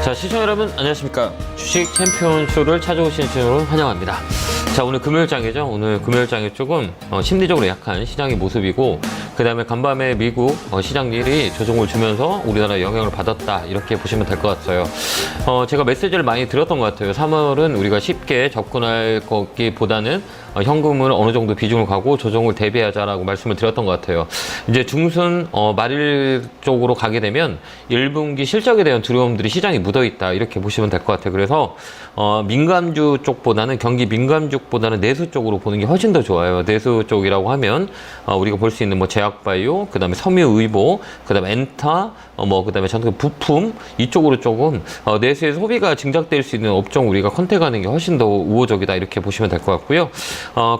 자, 시청자 여러분 안녕하십니까. 주식 챔피언 쇼를 찾아오신 여러분 환영합니다. 자, 오늘 금요일장이죠. 오늘 금요일장이 조금 심리적으로 약한 시장의 모습이고, 그 다음에 간밤에 미국 시장일이 조정을 주면서 우리나라에 영향을 받았다, 이렇게 보시면 될 것 같아요. 제가 메시지를 많이 드렸던 것 같아요. 3월은 우리가 쉽게 접근할 거기보다는 현금을 어느 정도 비중을 가고 조정을 대비하자라고 말씀을 드렸던 것 같아요. 이제 중순 말일 쪽으로 가게 되면 1분기 실적에 대한 두려움들이 시장에 묻어있다, 이렇게 보시면 될 것 같아요. 그래서 민감주 쪽보다는, 경기 민감주보다는 내수 쪽으로 보는 게 훨씬 더 좋아요. 내수 쪽이라고 하면 우리가 볼 수 있는 뭐 제약바이오, 그 다음에 섬유의보, 그 다음에 엔타, 그 다음에 전통 부품, 이쪽으로 조금 내수의 소비가 증작될 수 있는 업종 우리가 컨택하는 게 훨씬 더 우호적이다, 이렇게 보시면 될 것 같고요.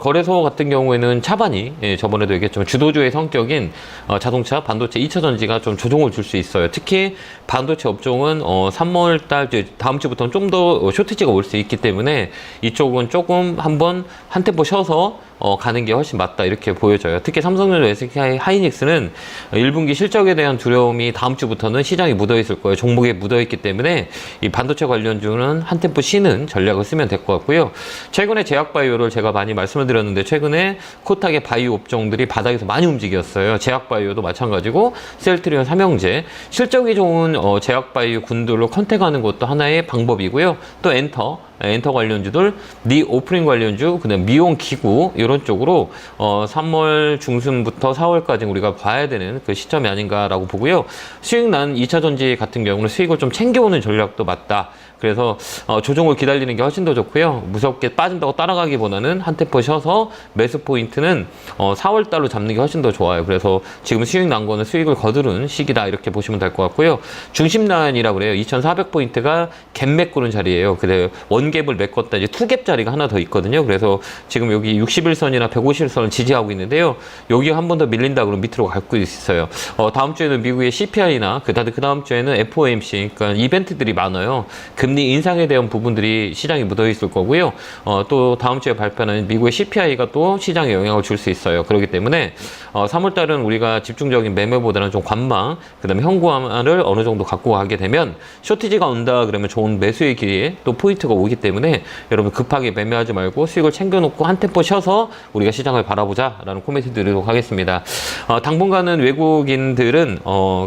거래소 같은 경우에는 차반이, 저번에도 얘기했지만 주도주의 성격인 자동차, 반도체, 2차 전지가 좀 조정을 줄 수 있어요. 특히 반도체 업종은 3월달, 다음 주부터는 좀 더 쇼티지가 올 수 있기 때문에 이쪽은 조금 한번 한 템포 쉬어서 가는 게 훨씬 맞다, 이렇게 보여져요. 특히 삼성전자, SK 하이닉스는 1분기 실적에 대한 두려움이 다음 주부터는 시장에 묻어있을 거예요. 종목에 묻어있기 때문에 이 반도체 관련주는 한 템포 쉬는 전략을 쓰면 될 것 같고요. 최근에 제약바이오를 제가 많이 말씀을 드렸는데, 최근에 코딱의 바이오 업종들이 바닥에서 많이 움직였어요. 제약바이오도 마찬가지고, 셀트리온, 삼형제, 실적이 좋은 제약바이오 군들로 컨택하는 것도 하나의 방법이고요. 또 엔터 관련주들, 오프닝 관련주, 그다음 미용 기구, 이런 쪽으로 3월 중순부터 4월까지 우리가 봐야 되는 그 시점이 아닌가라고 보고요. 수익 난 2차 전지 같은 경우는 수익을 좀 챙겨오는 전략도 맞다. 그래서 조정을 기다리는 게 훨씬 더 좋고요. 무섭게 빠진다고 따라가기보다는 한 템포 쉬어서 매수 포인트는 4월 달로 잡는 게 훨씬 더 좋아요. 그래서 지금 수익 난 거는 수익을 거두는 시기다, 이렇게 보시면 될 것 같고요. 중심 라인이라고 그래요. 2,400포인트가 갭 메꾸는 자리예요. 그래서 원갭을 메꿨다, 이제 투갭 자리가 하나 더 있거든요. 그래서 지금 여기 61선이나 150선을 지지하고 있는데요. 여기 한 번 더 밀린다 그러면 밑으로 갈 수 있어요. 다음 주에는 미국의 CPI나 그 다음 주에는 FOMC, 그러니까 이벤트들이 많아요. 금리 인상에 대한 부분들이 시장에 묻어 있을 거고요. 또 다음 주에 발표하는 미국의 CPI가 또 시장에 영향을 줄 수 있어요. 그렇기 때문에 3월 달은 우리가 집중적인 매매보다는 좀 관망, 그다음에 현구화를 어느 정도 갖고 가게 되면, 쇼티지가 온다 그러면 좋은 매수의 기회에 또 포인트가 오기 때문에 여러분 급하게 매매하지 말고 수익을 챙겨놓고 한 템포 쉬어서 우리가 시장을 바라보자라는 코멘트 드리도록 하겠습니다. 당분간은 외국인들은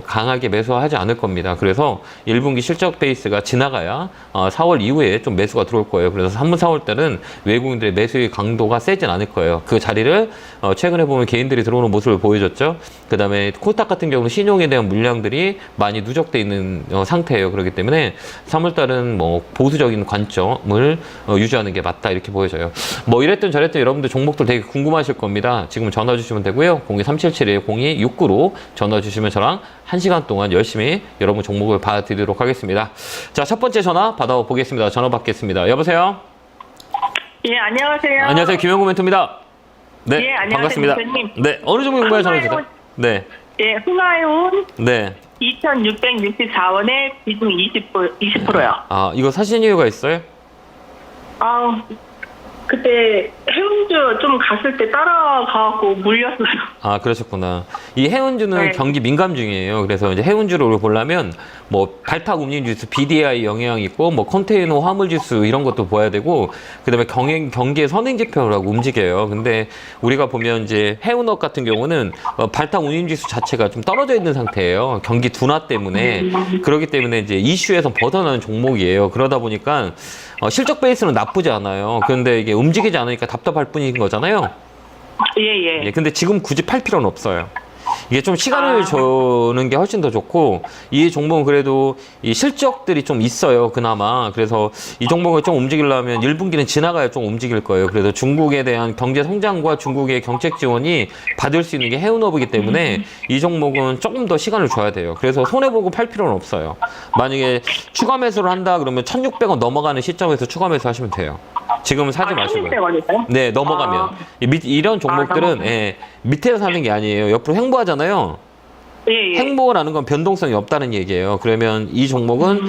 강하게 매수하지 않을 겁니다. 그래서 1분기 실적 베이스가 지나가야 4월 이후에 좀 매수가 들어올 거예요. 그래서 3분 4월 달은 외국인들의 매수의 강도가 세진 않을 거예요. 그 자리를 최근에 보면 개인들이 들어오는 모습을 보여줬죠. 그 다음에 코스닥 같은 경우는 신용에 대한 물량들이 많이 누적돼 있는 상태예요. 그렇기 때문에 3월 달은 뭐 보수적인 관점을 유지하는 게 맞다, 이렇게 보여져요. 뭐 이랬든 저랬든 여러분들 종목들 되게 궁금하실 겁니다. 지금 전화 주시면 되고요. 02377-0269로 전화 주시면 저랑 1시간 동안 열심히 여러분 종목을 봐드리도록 하겠습니다. 자, 첫 번째 전화 받아보겠습니다. 전화 받겠습니다. 여보세요? 예, 안녕하세요. 안녕하세요. 김영구 멘토입니다. 네, 예, 안녕하세요, 반갑습니다. 대표님. 네, 어느 종목 공부해 전화 주세요? 네. 예, 흥하이온 네. 2,664원에 비중 20%요. 이거 사신 이유가 있어요? 그때 해운주 좀 갔을 때 따라가갖고 물렸어요. 그러셨구나. 이 해운주는 네. 경기 민감중이에요. 그래서 이제 해운주를 보려면 뭐 발탁 움직임지수, BDI 영향이 있고, 뭐 컨테이너 화물지수 이런 것도 봐야 되고, 그다음에 경기의 선행지표라고 움직여요. 근데 우리가 보면 이제 해운업 같은 경우는 발탁 움직임지수 자체가 좀 떨어져 있는 상태예요. 경기 둔화 때문에. 그렇기 때문에 이제 이슈에서 벗어나는 종목이에요. 그러다 보니까 실적 베이스는 나쁘지 않아요. 그런데 이게 움직이지 않으니까 답답할 뿐인 거잖아요. 예. 근데 지금 굳이 팔 필요는 없어요. 이게 좀 시간을 주는 게 훨씬 더 좋고, 이 종목은 그래도 이 실적들이 좀 있어요, 그나마. 그래서 이 종목을 좀 움직이려면 1분기는 지나가야 좀 움직일 거예요. 그래서 중국에 대한 경제 성장과 중국의 정책 지원이 받을 수 있는 게 해운업이기 때문에 이 종목은 조금 더 시간을 줘야 돼요. 그래서 손해보고 팔 필요는 없어요. 만약에 추가 매수를 한다 그러면 1,600원 넘어가는 시점에서 추가 매수 하시면 돼요. 지금은 사지 마시고요. 1,600원이세요? 네, 넘어가면. 이런 종목들은 밑에서 사는 게 아니에요. 옆으로 횡보하잖아요. 예. 횡보라는 건 변동성이 없다는 얘기예요. 그러면 이 종목은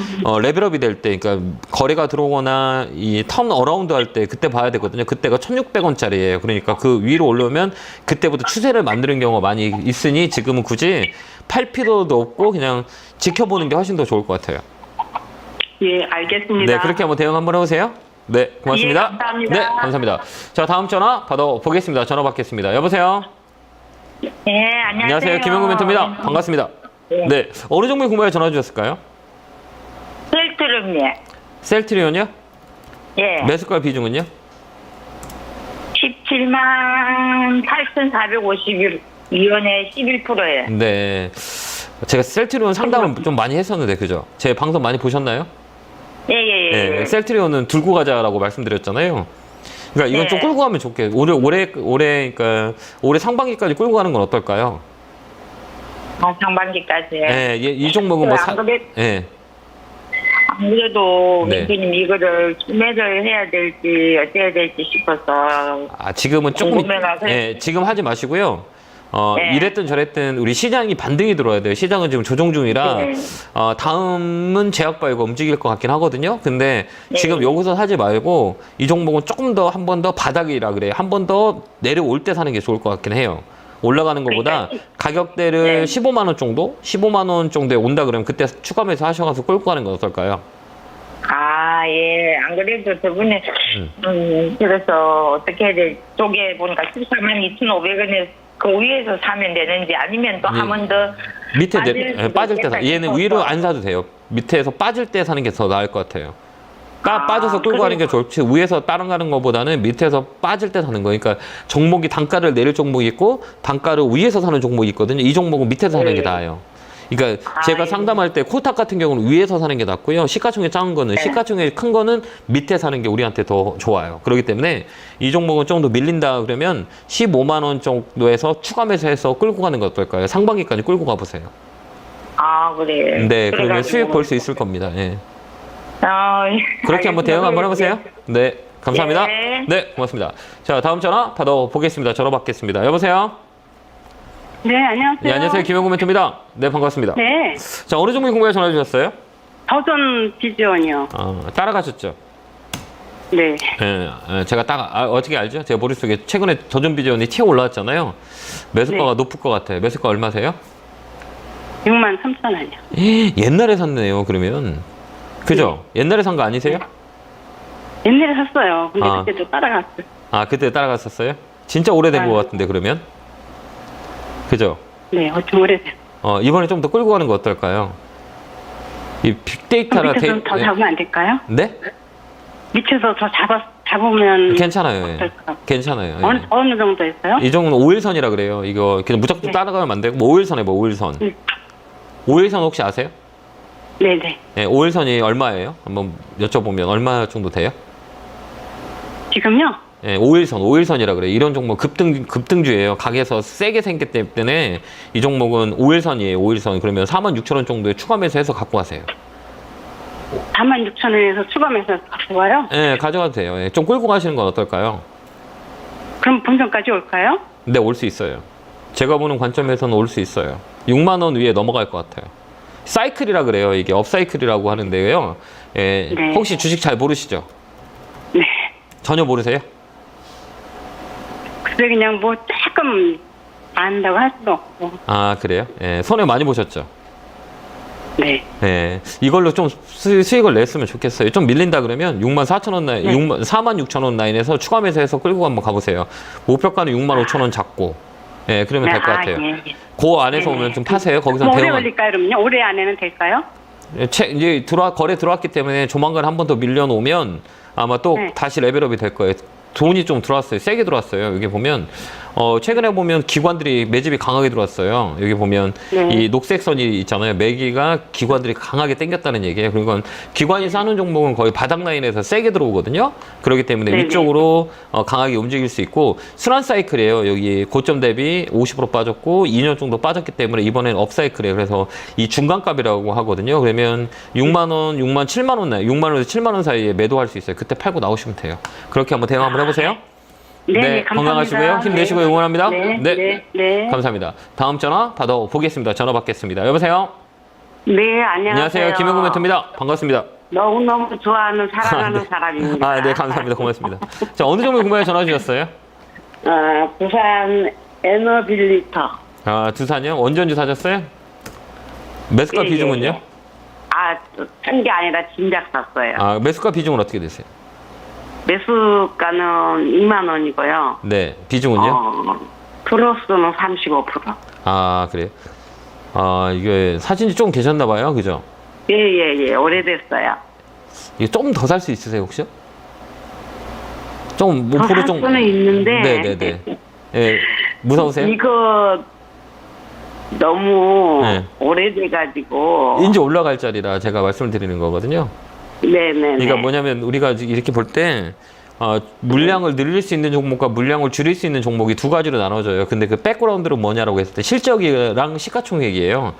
레벨업이 될 때, 그러니까 거래가 들어오거나 이 턴 어라운드 할 때 그때 봐야 되거든요. 그때가 1,600원짜리예요. 그러니까 그 위로 올라오면 그때부터 추세를 만드는 경우가 많이 있으니 지금은 굳이 팔 필요도 없고 그냥 지켜보는 게 훨씬 더 좋을 것 같아요. 예, 알겠습니다. 네, 그렇게 한번 대응 한번 해보세요. 네, 고맙습니다. 예, 감사합니다. 네, 감사합니다. 자, 다음 전화 받아보겠습니다. 전화 받겠습니다. 여보세요? 네, 안녕하세요. 안녕하세요. 김영구 멘토입니다. 반갑습니다. 네, 어느 종목에 궁금해 전화 주셨을까요? 셀트럼요. 셀트리온이요? 예. 매수가 비중은요? 17만 8,451원에 11%예요. 네. 제가 셀트리온 상담을 좀 많이 했었는데, 그죠? 제 방송 많이 보셨나요? 예. 네, 셀트리온은 들고 가자라고 말씀드렸잖아요. 그러니까 이건 네. 좀 끌고 가면 좋게. 그러니까 올해 상반기까지 끌고 가는 건 어떨까요? 상반기까지. 네, 이 종목은 뭐 네. 안 그래도 네. 민수님 이거를 매를 해야 될지 어째야 될지 싶어서. 아, 지금은 조금, 궁금해가지고. 지금 하지 마시고요. 네. 이랬든 저랬든 우리 시장이 반등이 들어야 돼요. 시장은 지금 조정 중이라, 네. 다음은 제약바이오가 움직일 것 같긴 하거든요. 근데 네. 지금 여기서 사지 말고 이 종목은 조금 더 한 번 더 바닥이라 그래요. 한 번 더 내려올 때 사는 게 좋을 것 같긴 해요. 올라가는 것보다 그러니까 가격대를 네. 15만 원 정도? 15만 원 정도에 온다 그러면 그때 추가매수 하셔가지고 끌고 가는 건 어떨까요? 아, 예. 안 그래도 저번에, 그래서 어떻게 해야 될, 쪽에 보니까 14만 2,500원에 그 위에서 사면 되는지 아니면 또 네. 한 번 더. 밑에 빠질 때 때까지 얘는 더 위로 안 사도 돼요. 밑에서 빠질 때 사는 게 더 나을 것 같아요. 빠져서 끌고 가는 게 좋지 위에서 다른 가는 것보다는 밑에서 빠질 때 사는 거니까 종목이 단가를 내릴 종목이 있고 단가를 위에서 사는 종목이 있거든요. 이 종목은 밑에서 사는 게 나아요. 그러니까 제가 상담할 때 코탁 같은 경우는 위에서 사는 게 낫고요. 시가총액 작은 거는 시가총액 큰 거는 밑에 사는 게 우리한테 더 좋아요. 그렇기 때문에 이 종목은 좀 더 밀린다 그러면 15만 원 정도에서 추가 매수해서 끌고 가는 거 어떨까요? 상반기까지 끌고 가보세요. 아, 그래. 네, 그러면 수익 볼 수 있을 겁니다. 예. 그렇게 한번 대응 한번 해보세요. 네, 감사합니다. 예. 네, 고맙습니다. 자, 다음 전화 받아보겠습니다. 전화 받겠습니다. 여보세요? 네, 안녕하세요. 네, 안녕하세요. 김영구 멘토입니다. 네, 반갑습니다. 네, 자, 어느 종목에 궁금해 전화 주셨어요? 더전 비전이요. 따라가셨죠? 네, 제가 어떻게 알죠? 제가 머릿속에 최근에 더전 비전이 튀어 올라왔잖아요. 매수가가 네. 높을 것 같아요. 매수가 얼마세요? 63,000원이요. 옛날에 샀네요, 그러면. 그죠? 옛날에 산 거 아니세요? 옛날에 샀어요. 근데 아. 그때도 따라갔어요. 그때 따라갔었어요? 진짜 오래된 것 같은데, 그러면? 그죠? 네, 좀 오래돼요. 이번에 좀 더 끌고 가는 거 어떨까요? 이 빅데이터나 밑에서 더 잡으면 안 될까요? 네? 밑에서 더 잡으면 괜찮아요. 예. 어떨까요? 괜찮아요. 예. 어느 정도 했어요? 이 정도는 5일선이라 그래요. 이거 그냥 무조건 네. 따라가면 안 되고 5일선 해봐. 5일선. 네. 5일선 혹시 아세요? 네네. 네, 5일선이 얼마예요? 한번 여쭤보면 얼마 정도 돼요? 지금요? 네, 5일선이라 그래요. 이런 종목 급등주예요. 가게에서 세게 생겼기 때문에 이 종목은 5일선이에요. 5일선. 그러면 46,000원 정도에 추가 매수해서 갖고 가세요. 46,000원에서 추가해서 갖고 가요? 네, 가져가도 돼요. 예, 좀 끌고 가시는 건 어떨까요? 그럼 본전까지 올까요? 네, 올 수 있어요. 제가 보는 관점에서는 올 수 있어요. 6만 원 위에 넘어갈 것 같아요. 사이클이라 그래요. 이게 업사이클이라고 하는데요. 예, 네. 혹시 주식 잘 모르시죠? 네. 전혀 모르세요? 그래 그냥 뭐 조금 안다고 할 수도 없고. 그래요? 예, 손해 많이 보셨죠? 네. 예, 이걸로 좀 수익을 냈으면 좋겠어요. 좀 밀린다 그러면 64,000원 라인, 네. 46,000원 라인에서 추가 매수해서 끌고 한번 가보세요. 목표가는 65,000원 잡고. 예, 그러면 될 것 같아요. 예. 그 안에서 네. 오면 좀 파세요. 거기서 뭐 오래 대응은. 걸릴까요, 그러면요? 올해 안에는 될까요? 이제 거래 들어왔기 때문에 조만간 한 번 더 밀려놓으면 아마 또 네. 다시 레벨업이 될 거예요. 돈이 좀 들어왔어요. 세게 들어왔어요. 여기 보면 최근에 보면 기관들이 매집이 강하게 들어왔어요. 여기 보면 네. 이 녹색 선이 있잖아요. 매기가 기관들이 강하게 땡겼다는 얘기예요. 그러니까 기관이 싸는 종목은 거의 바닥 라인에서 세게 들어오거든요. 그렇기 때문에 네네. 위쪽으로 강하게 움직일 수 있고 순환 사이클이에요. 여기 고점 대비 50% 빠졌고 2년 정도 빠졌기 때문에 이번엔 업 사이클이에요. 그래서 이 중간값이라고 하거든요. 그러면 6만 원, 6만 7만 원 6만 원에서 7만 원 사이에 매도할 수 있어요. 그때 팔고 나오시면 돼요. 그렇게 한번 대응 한번 해보세요. 네, 건강하시고요. 감사합니다. 힘내시고 응원합니다. 네. 감사합니다. 다음 전화 받아보겠습니다. 전화 받겠습니다. 여보세요? 네, 안녕하세요. 안녕하세요. 김영구 멘토입니다. 반갑습니다. 너무너무 좋아하는, 사랑하는 네. 사람입니다. 네, 감사합니다. 고맙습니다. 자, 어느 종목 궁금해 전화 주셨어요? 부산 에너빌리터. 두산이요? 언제 사셨어요? 매수가 예, 비중은요? 예. 산 게 아니라 진작 샀어요. 아, 매수가 비중은 어떻게 되세요? 매수가는 2만 원이고요. 네, 비중은요? 플러스는 35%. 아, 그래요? 아, 이게 사진이 조금 되셨나 봐요. 그죠? 예, 오래됐어요. 이게 좀 더 살 수 있으세요, 혹시? 좀, 뭐, 더 프로 살 좀. 수는 있는데. 네네네. 예, 무서우세요? 이거 너무 네. 오래돼가지고. 이제 올라갈 자리라 제가 말씀을 드리는 거거든요. 네네네. 그러니까 뭐냐면 우리가 이렇게 볼 때 물량을 늘릴 수 있는 종목과 물량을 줄일 수 있는 종목이 두 가지로 나눠져요. 근데 그 백그라운드는 뭐냐라고 했을 때 실적이랑 시가총액이에요.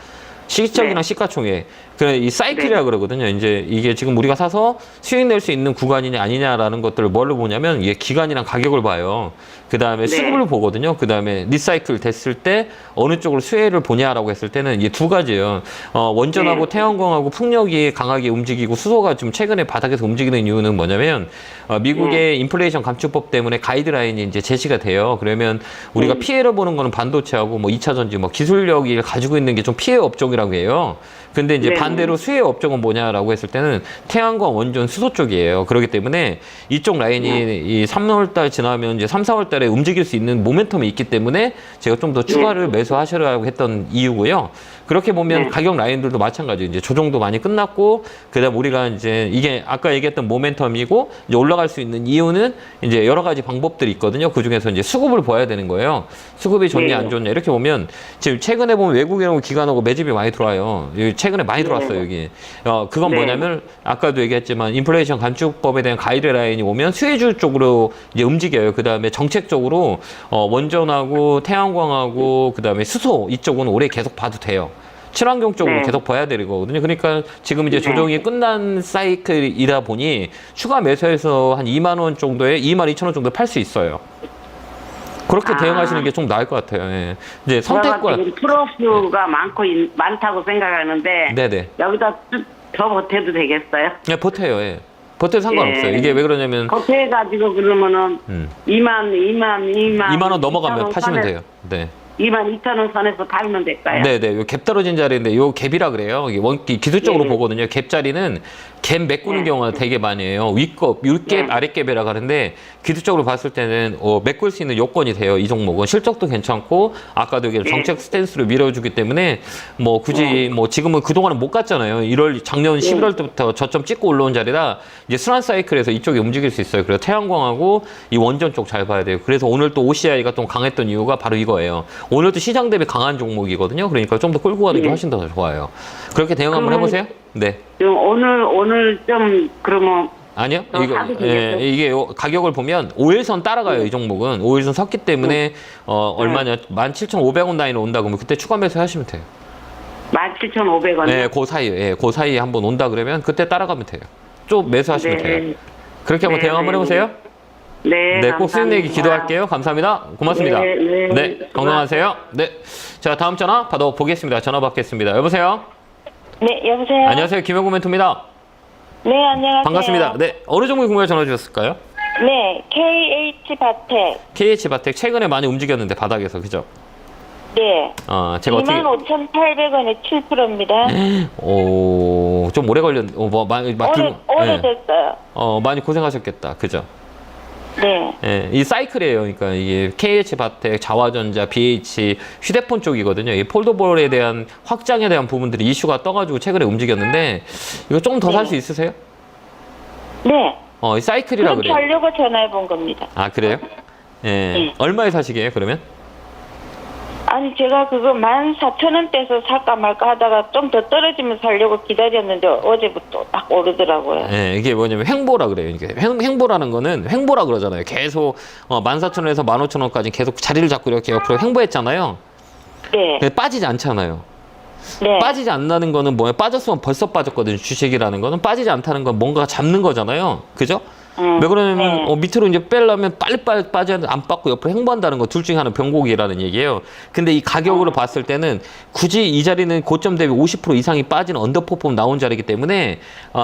실적이랑 네. 시가총액. 그래 이 사이클이라 그러거든요. 이제 이게 지금 우리가 사서 수익 낼 수 있는 구간이냐 아니냐라는 것들을 뭘로 보냐면 이게 기간이랑 가격을 봐요. 그 다음에 네. 수급을 보거든요. 그 다음에 리사이클 됐을 때 어느 쪽으로 수혜를 보냐라고 했을 때는 이게 두 가지예요. 원전하고 네. 태양광하고 풍력이 강하게 움직이고 수소가 좀 최근에 바닥에서 움직이는 이유는 뭐냐면 미국의 인플레이션 감축법 때문에 가이드라인이 이제 제시가 돼요. 그러면 우리가 피해를 보는 거는 반도체하고 뭐 2차 전지, 뭐 기술력이 가지고 있는 게 좀 피해 업종이라고 해요. 근데 이제 네. 반대로 수혜 업종은 뭐냐라고 했을 때는 태양광, 원전, 수소 쪽이에요. 그렇기 때문에 이쪽 라인이 이 3월 달 지나면 이제 3, 4월 달에 움직일 수 있는 모멘텀이 있기 때문에 제가 좀 더 추가를 매수하시라고 했던 이유고요. 그렇게 보면 네. 가격 라인들도 마찬가지예요. 이제 조정도 많이 끝났고, 그다음 우리가 이제 이게 아까 얘기했던 모멘텀이고 이제 올라갈 수 있는 이유는 이제 여러 가지 방법들이 있거든요. 그 중에서 이제 수급을 봐야 되는 거예요. 수급이 좋냐 네. 안 좋냐 이렇게 보면 지금 최근에 보면 외국인하고 기관하고 매집이 많이 들어와요. 여기 최근에 많이 들어왔어요. 여기. 그건 네. 뭐냐면 아까도 얘기했지만 인플레이션 감축법에 대한 가이드라인이 오면 수혜주 쪽으로 이제 움직여요. 그다음에 정책적으로 원전하고 태양광하고 그다음에 수소 이쪽은 올해 계속 봐도 돼요. 친환경 쪽으로 네. 계속 봐야 되거든요. 그러니까 지금 이제 네. 조정이 끝난 사이클이다 보니 추가 매수해서 한 2만 원 정도에 2만 2천 원 정도 팔 수 있어요. 그렇게 대응하시는 게 좀 나을 것 같아요. 예. 이제 선택과 지금 플러스가 많다고 생각하는데. 네네. 여기다 더 보태도 되겠어요? 예, 버텨요. 예. 버텨도 상관없어요. 예. 이게 왜 그러냐면 보태가지고 그러면은 2만 원 넘어가면 파시면 돼요. 네. 2만 2천 원 선에서 팔면 될까요? 네네. 요 갭 떨어진 자리인데 요 갭이라 그래요. 이게 기술적으로 네. 보거든요. 갭 자리는 갭 메꾸는 경우가 되게 많이 해요. 윗갭, 윗갭, 아랫갭이라고 하는데 기술적으로 봤을 때는 메꿀 수 있는 요건이 돼요. 이 종목은 실적도 괜찮고 아까도 얘기한 정책 스탠스로 밀어주기 때문에 뭐 굳이 뭐 지금은 그동안은 못 갔잖아요. 작년 11월 때부터 저점 찍고 올라온 자리라 이제 순환 사이클에서 이쪽이 움직일 수 있어요. 그래서 태양광하고 이 원전 쪽 잘 봐야 돼요. 그래서 오늘 또 OCI가 좀 강했던 이유가 바로 이거예요. 오늘도 시장 대비 강한 종목이거든요. 그러니까 좀 더 끌고 가는 게 훨씬 더 좋아요. 그렇게 대응 한번 해보세요. 네. 지금 오늘 좀 그러면 아니요. 사도 되겠어요? 이게 가격을 보면 5일선 따라가요. 이 종목은 5일선 섰기 때문에 얼마냐 17,500원 라인에 온다 그러면 그때 추가 매수 하시면 돼요. 17,500원. 네, 그 사이에 그 사이에 한번 온다 그러면 그때 따라가면 돼요. 좀 매수하시면 돼요. 그렇게 한번 대응 한번 해보세요. 네, 네, 꼭 수익 내기 기도할게요. 감사합니다. 고맙습니다. 네, 건강하세요. 네, 자 다음 전화 받아보겠습니다. 전화 받겠습니다. 여보세요. 네, 여보세요? 안녕하세요. 김영구 멘토입니다. 네, 안녕하세요. 반갑습니다. 네, 어느 종목 궁금해 전화 주셨을까요? 네, KH바텍. KH바텍 최근에 많이 움직였는데 바닥에서 그죠? 네. 제가 어떻게 25,800원에 7%입니다. 좀 오래 걸렸. 오래됐어요. 많이 고생하셨겠다. 그죠? 네. 예, 이 사이클이에요. 그러니까 이게 KH바텍, 자화전자, BH, 휴대폰 쪽이거든요. 이 폴더볼에 대한 확장에 대한 부분들이 이슈가 떠가지고 최근에 움직였는데 이거 조금 더 살 수 있으세요? 네. 이 사이클이라 그렇게 그래요. 하려고 전화해 본 겁니다. 아 그래요? 예. 네. 얼마에 사시게요? 그러면? 아니, 제가 그거 14,000원대에서 살까 말까 하다가 좀 더 떨어지면 살려고 기다렸는데 어제부터 딱 오르더라고요. 예, 이게 뭐냐면 횡보라 그래요. 이게 횡보라는 거는 횡보라 그러잖아요. 계속 14,000원에서 15,000원까지 계속 자리를 잡고 이렇게 옆으로 횡보했잖아요. 네. 근데 빠지지 않잖아요. 네. 빠지지 않는 거는 뭐예요? 빠졌으면 벌써 빠졌거든요. 주식이라는 거는 빠지지 않다는 건 뭔가 잡는 거잖아요. 그죠? 왜 그러냐면 네. 밑으로 이제 빼려면 빨리 빠져 안 빠고 옆으로 횡보한다는 거 둘 중에 하나는 변곡이라는 얘기예요. 근데 이 가격으로 봤을 때는 굳이 이 자리는 고점 대비 50% 이상이 빠진 언더퍼폼 나온 자리이기 때문에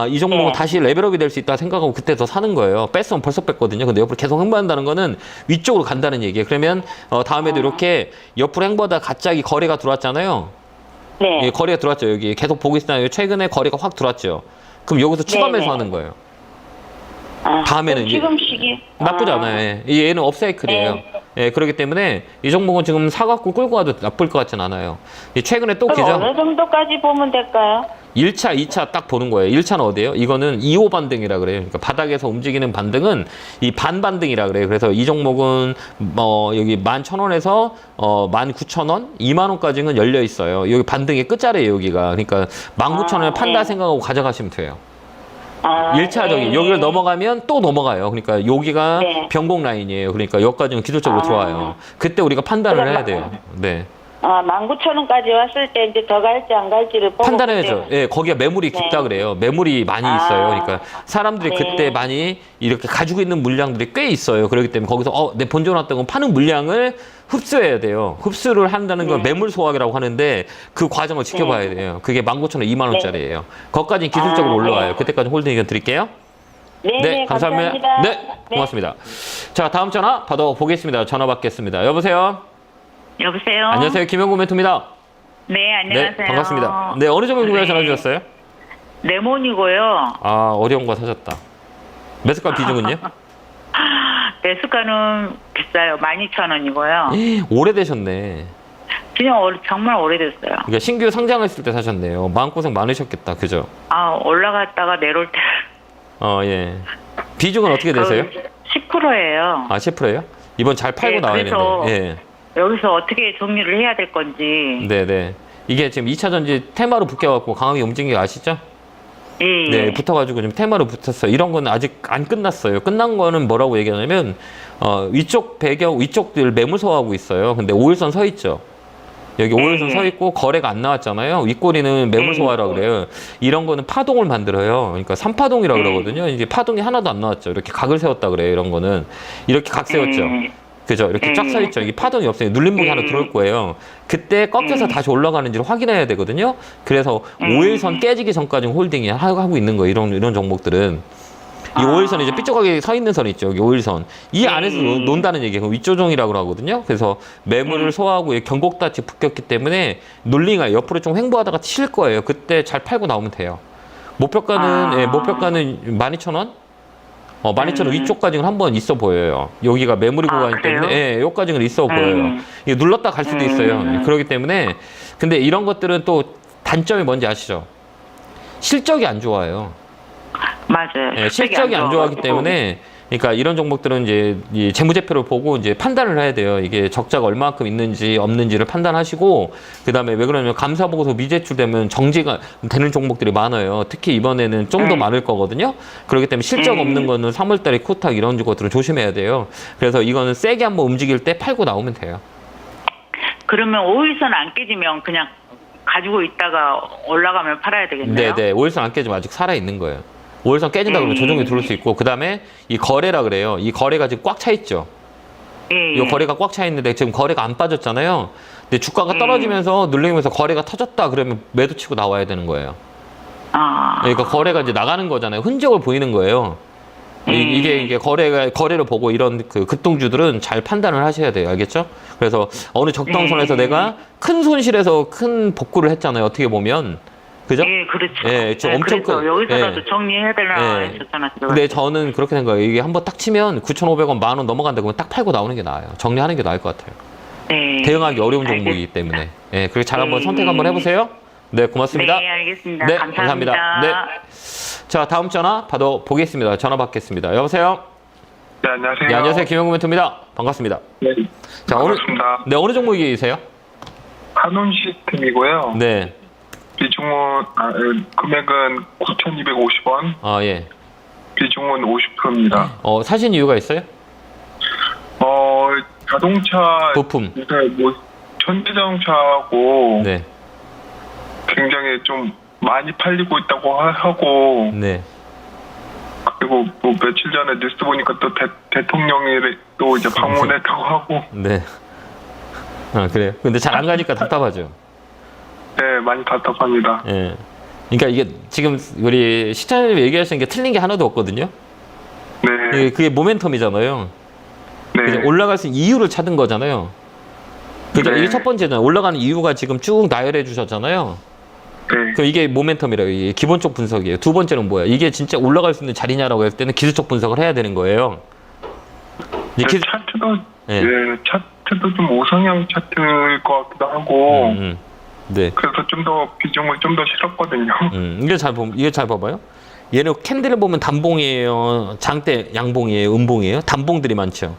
이 종목은 네. 다시 레벨업이 될 수 있다 생각하고 그때 더 사는 거예요. 뺐으면 벌써 뺐거든요. 근데 옆으로 계속 횡보한다는 거는 위쪽으로 간다는 얘기예요. 그러면 다음에도 이렇게 옆으로 횡보하다 갑자기 거래가 들어왔잖아요. 네. 예, 거래가 들어왔죠. 여기 계속 보고 있으나 최근에 거래가 확 들어왔죠. 그럼 여기서 추가 네네. 매수하는 거예요. 아, 다음에는 그럼 이제 지금 시기 나쁘지 않아요. 예. 얘는 업사이클이에요. 네. 예, 그렇기 때문에 이 종목은 지금 사갖고 끌고 가도 나쁠 것 같진 않아요. 이 최근에 또 그럼 기장 어느 정도까지 보면 될까요? 1차, 2차 딱 보는 거예요. 1차는 어디예요? 이거는 2호 반등이라 그래요. 그러니까 바닥에서 움직이는 반등은 이 반반등이라 그래요. 그래서 이 종목은 여기 11,000원에서 19,000원, 2만 원까지는 열려 있어요. 여기 반등의 끝자리예요, 여기가. 그러니까 19,000원을 판다 네. 생각하고 가져가시면 돼요. 아, 1차적인 네. 여기를 넘어가면 또 넘어가요. 그러니까 여기가 네. 변곡 라인이에요. 그러니까 여기까지는 기술적으로 들어와요. 그때 우리가 판단을 해야 돼요. 네. 아, 19,000원까지 왔을 때 이제 더 갈지 안 갈지를 보고 판단해야죠. 그때- 예, 거기가 매물이 깊다 네. 그래요. 매물이 많이 있어요. 그러니까 사람들이 네. 그때 많이 이렇게 가지고 있는 물량들이 꽤 있어요. 그렇기 때문에 거기서 내 본전 왔다고 파는 물량을 흡수해야 돼요. 흡수를 한다는 건 네. 매물 소화기라고 하는데 그 과정을 지켜봐야 돼요. 그게 19,000원, 2만 원짜리예요. 거기까지는 기술적으로 아, 올라와요. 네. 그때까지 홀딩 의견 드릴게요. 네, 감사합니다. 네, 고맙습니다. 자, 다음 전화 받아보겠습니다. 전화 받겠습니다. 여보세요? 여보세요? 안녕하세요. 김영구 멘토입니다. 네, 안녕하세요. 네, 반갑습니다. 네, 어느 종목 구매해 전화 주셨어요? 레몬이고요. 아, 어려운 거 사셨다. 매수가 비중은요? 매수가는 비싸요. 12,000원이고요. 오래되셨네. 그냥 정말 오래됐어요. 그러니까 신규 상장했을 때 사셨네요. 마음고생 많으셨겠다. 그죠? 아, 올라갔다가 내려올 때. 예. 비중은 어떻게 되세요? 10%예요. 아, 10%예요? 이번 잘 팔고 네, 나와야 그래서 되는데. 여기서 어떻게 정리를 해야 될 건지. 예. 네네. 이게 지금 2차 전지 테마로 붙여갖고 강하게 움직인 거 아시죠? 예, 네, 붙어가지고 지금 테마로 붙었어요. 이런 건 아직 안 끝났어요. 끝난 거는 뭐라고 얘기하냐면, 위쪽 배경, 위쪽들 매물서하고 있어요. 근데 5일선 서 있죠. 여기 5일선 서 있고 거래가 안 나왔잖아요. 윗꼬리는 매물소화라 그래요. 이런 거는 파동을 만들어요. 그러니까 3파동이라 그러거든요. 이제 파동이 하나도 안 나왔죠. 이렇게 각을 세웠다 그래요. 이런 거는. 이렇게 각 세웠죠. 그죠? 이렇게 쫙 서 있죠. 이 파동이 없어요. 눌림목이 하나 들어올 거예요. 그때 꺾여서 다시 올라가는지를 확인해야 되거든요. 그래서 5일선 깨지기 전까지 홀딩이 하고 있는 거예요. 이런 종목들은. 이 5일선이 이제 삐쩍하게 서 있는 선 있죠. 여기 5일선. 이 안에서 논다는 얘기예요. 윗조정이라고 하거든요. 그래서 매물을 소화하고 경곡다치 붙였기 때문에 눌링아 옆으로 좀 횡보하다가 칠 거예요. 그때 잘 팔고 나오면 돼요. 목표가는, 목표가는 12,000원? 12,000원 위쪽까지는 한번 있어 보여요. 여기가 매물이 구간이기 그래요? 때문에, 여기까지는 있어 보여요. 이게 눌렀다 갈 수도 있어요. 그렇기 때문에. 근데 이런 것들은 또 단점이 뭔지 아시죠? 실적이 안 좋아요. 맞아요. 예, 실적이 안 좋아하기 좋아가지고. 때문에, 그러니까 이런 종목들은 이제 이 재무제표를 보고 이제 판단을 해야 돼요. 이게 적자가 얼마만큼 있는지 없는지를 판단하시고, 그 다음에 왜 그러냐면 감사보고서 미제출되면 정지가 되는 종목들이 많아요. 특히 이번에는 좀 더 많을 거거든요. 그렇기 때문에 실적 없는 거는 3월달에 코탁 이런 것들은 조심해야 돼요. 그래서 이거는 세게 한번 움직일 때 팔고 나오면 돼요. 그러면 5일선 안 깨지면 그냥 가지고 있다가 올라가면 팔아야 되겠네요. 네네. 5일선 안 깨지면 아직 살아있는 거예요. 5일선 깨진다 그러면 조정이 들어올 수 있고, 그 다음에 이 거래라 그래요. 이 거래가 지금 꽉 차 있죠. 예, 이 거래가 꽉 차 있는데 지금 거래가 안 빠졌잖아요. 근데 주가가 떨어지면서 눌리면서 거래가 터졌다 그러면 매도 치고 나와야 되는 거예요. 아, 그러니까 거래가 이제 나가는 거잖아요. 흔적을 보이는 거예요. 이게 거래를 보고 이런 그 급등주들은 잘 판단을 하셔야 돼요. 알겠죠? 그래서 어느 적정선에서 내가 큰 손실에서 큰 복구를 했잖아요. 어떻게 보면. 그죠? 예, 그렇죠. 예, 지금 엄청 그래서 여기서라도 예. 정리해야 되나 예. 했었잖아. 근데 저는 그렇게 생각해요. 이게 한번 딱 치면 9,500원, 10,000원 넘어간다 그러면 딱 팔고 나오는 게 나아요. 정리하는 게 나을 것 같아요. 네. 대응하기 어려운 종목이기 때문에. 예, 그렇게 잘 한번 선택 한번 해보세요. 네, 고맙습니다. 네, 알겠습니다. 네, 감사합니다. 네. 자, 다음 전화 받아보겠습니다. 전화 받겠습니다. 여보세요? 네, 안녕하세요. 네, 안녕하세요. 김영구 멘토입니다. 반갑습니다. 네, 자, 반갑습니다. 어느 종목이세요? 한온 시스템이고요. 네. 비중은 금액은 9,250원, 아, 예. 비중은 50%입니다. 사신 이유가 있어요? 자동차 부품. 뭐 현대자동차하고 네. 굉장히 좀 많이 팔리고 있다고 하고, 네. 그리고 뭐 며칠 전에 뉴스 보니까 또 대통령이 또 이제 방문했다고 하고, 네. 아, 그래요? 근데 잘 안 가니까 답답하죠. 네, 많이 답답합니다. 예. 그러니까 이게 지금 우리 시청자님이 얘기하시는 게 틀린 게 하나도 없거든요. 네, 그게 모멘텀이잖아요. 그죠? 네, 올라갈 수 있는 이유를 찾은 거잖아요. 그죠? 네. 이게 첫 번째잖아요. 올라가는 이유가 지금 쭉 나열해 주셨잖아요. 네. 그 이게 모멘텀이래요. 이게 기본적 분석이에요. 두 번째는 뭐야? 이게 진짜 올라갈 수 있는 자리냐라고 했을 때는 기술적 분석을 해야 되는 거예요. 네, 이제 차트도 네. 예, 차트도 좀 우상향 차트일 것 같기도 하고 네. 그래서 좀 더 비중을 좀 더 실었거든요. 이게 잘 봐봐요. 얘는 캔들을 보면 단봉이에요, 장대 양봉이에요, 음봉이에요. 단봉들이 많죠.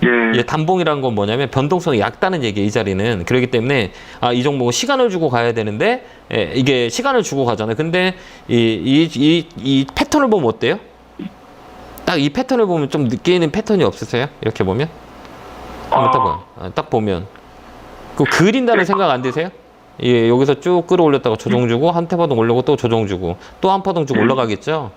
예. 예, 단봉이라는 건 뭐냐면 변동성이 얕다는 얘기예요, 이 자리는. 그렇기 때문에 이 종목은 시간을 주고 가야 되는데 이게 시간을 주고 가잖아요. 근데 이 패턴을 보면 어때요? 딱 이 패턴을 보면 좀 느끼는 패턴이 없으세요? 이렇게 보면? 한번 딱 봐요. 딱 보면 그 그린다는 생각 안 드세요? 예, 여기서 쭉 끌어올렸다가 조정 주고 한 파동 올리고 또 조정 주고 또 한 파동 쭉 올라가겠죠?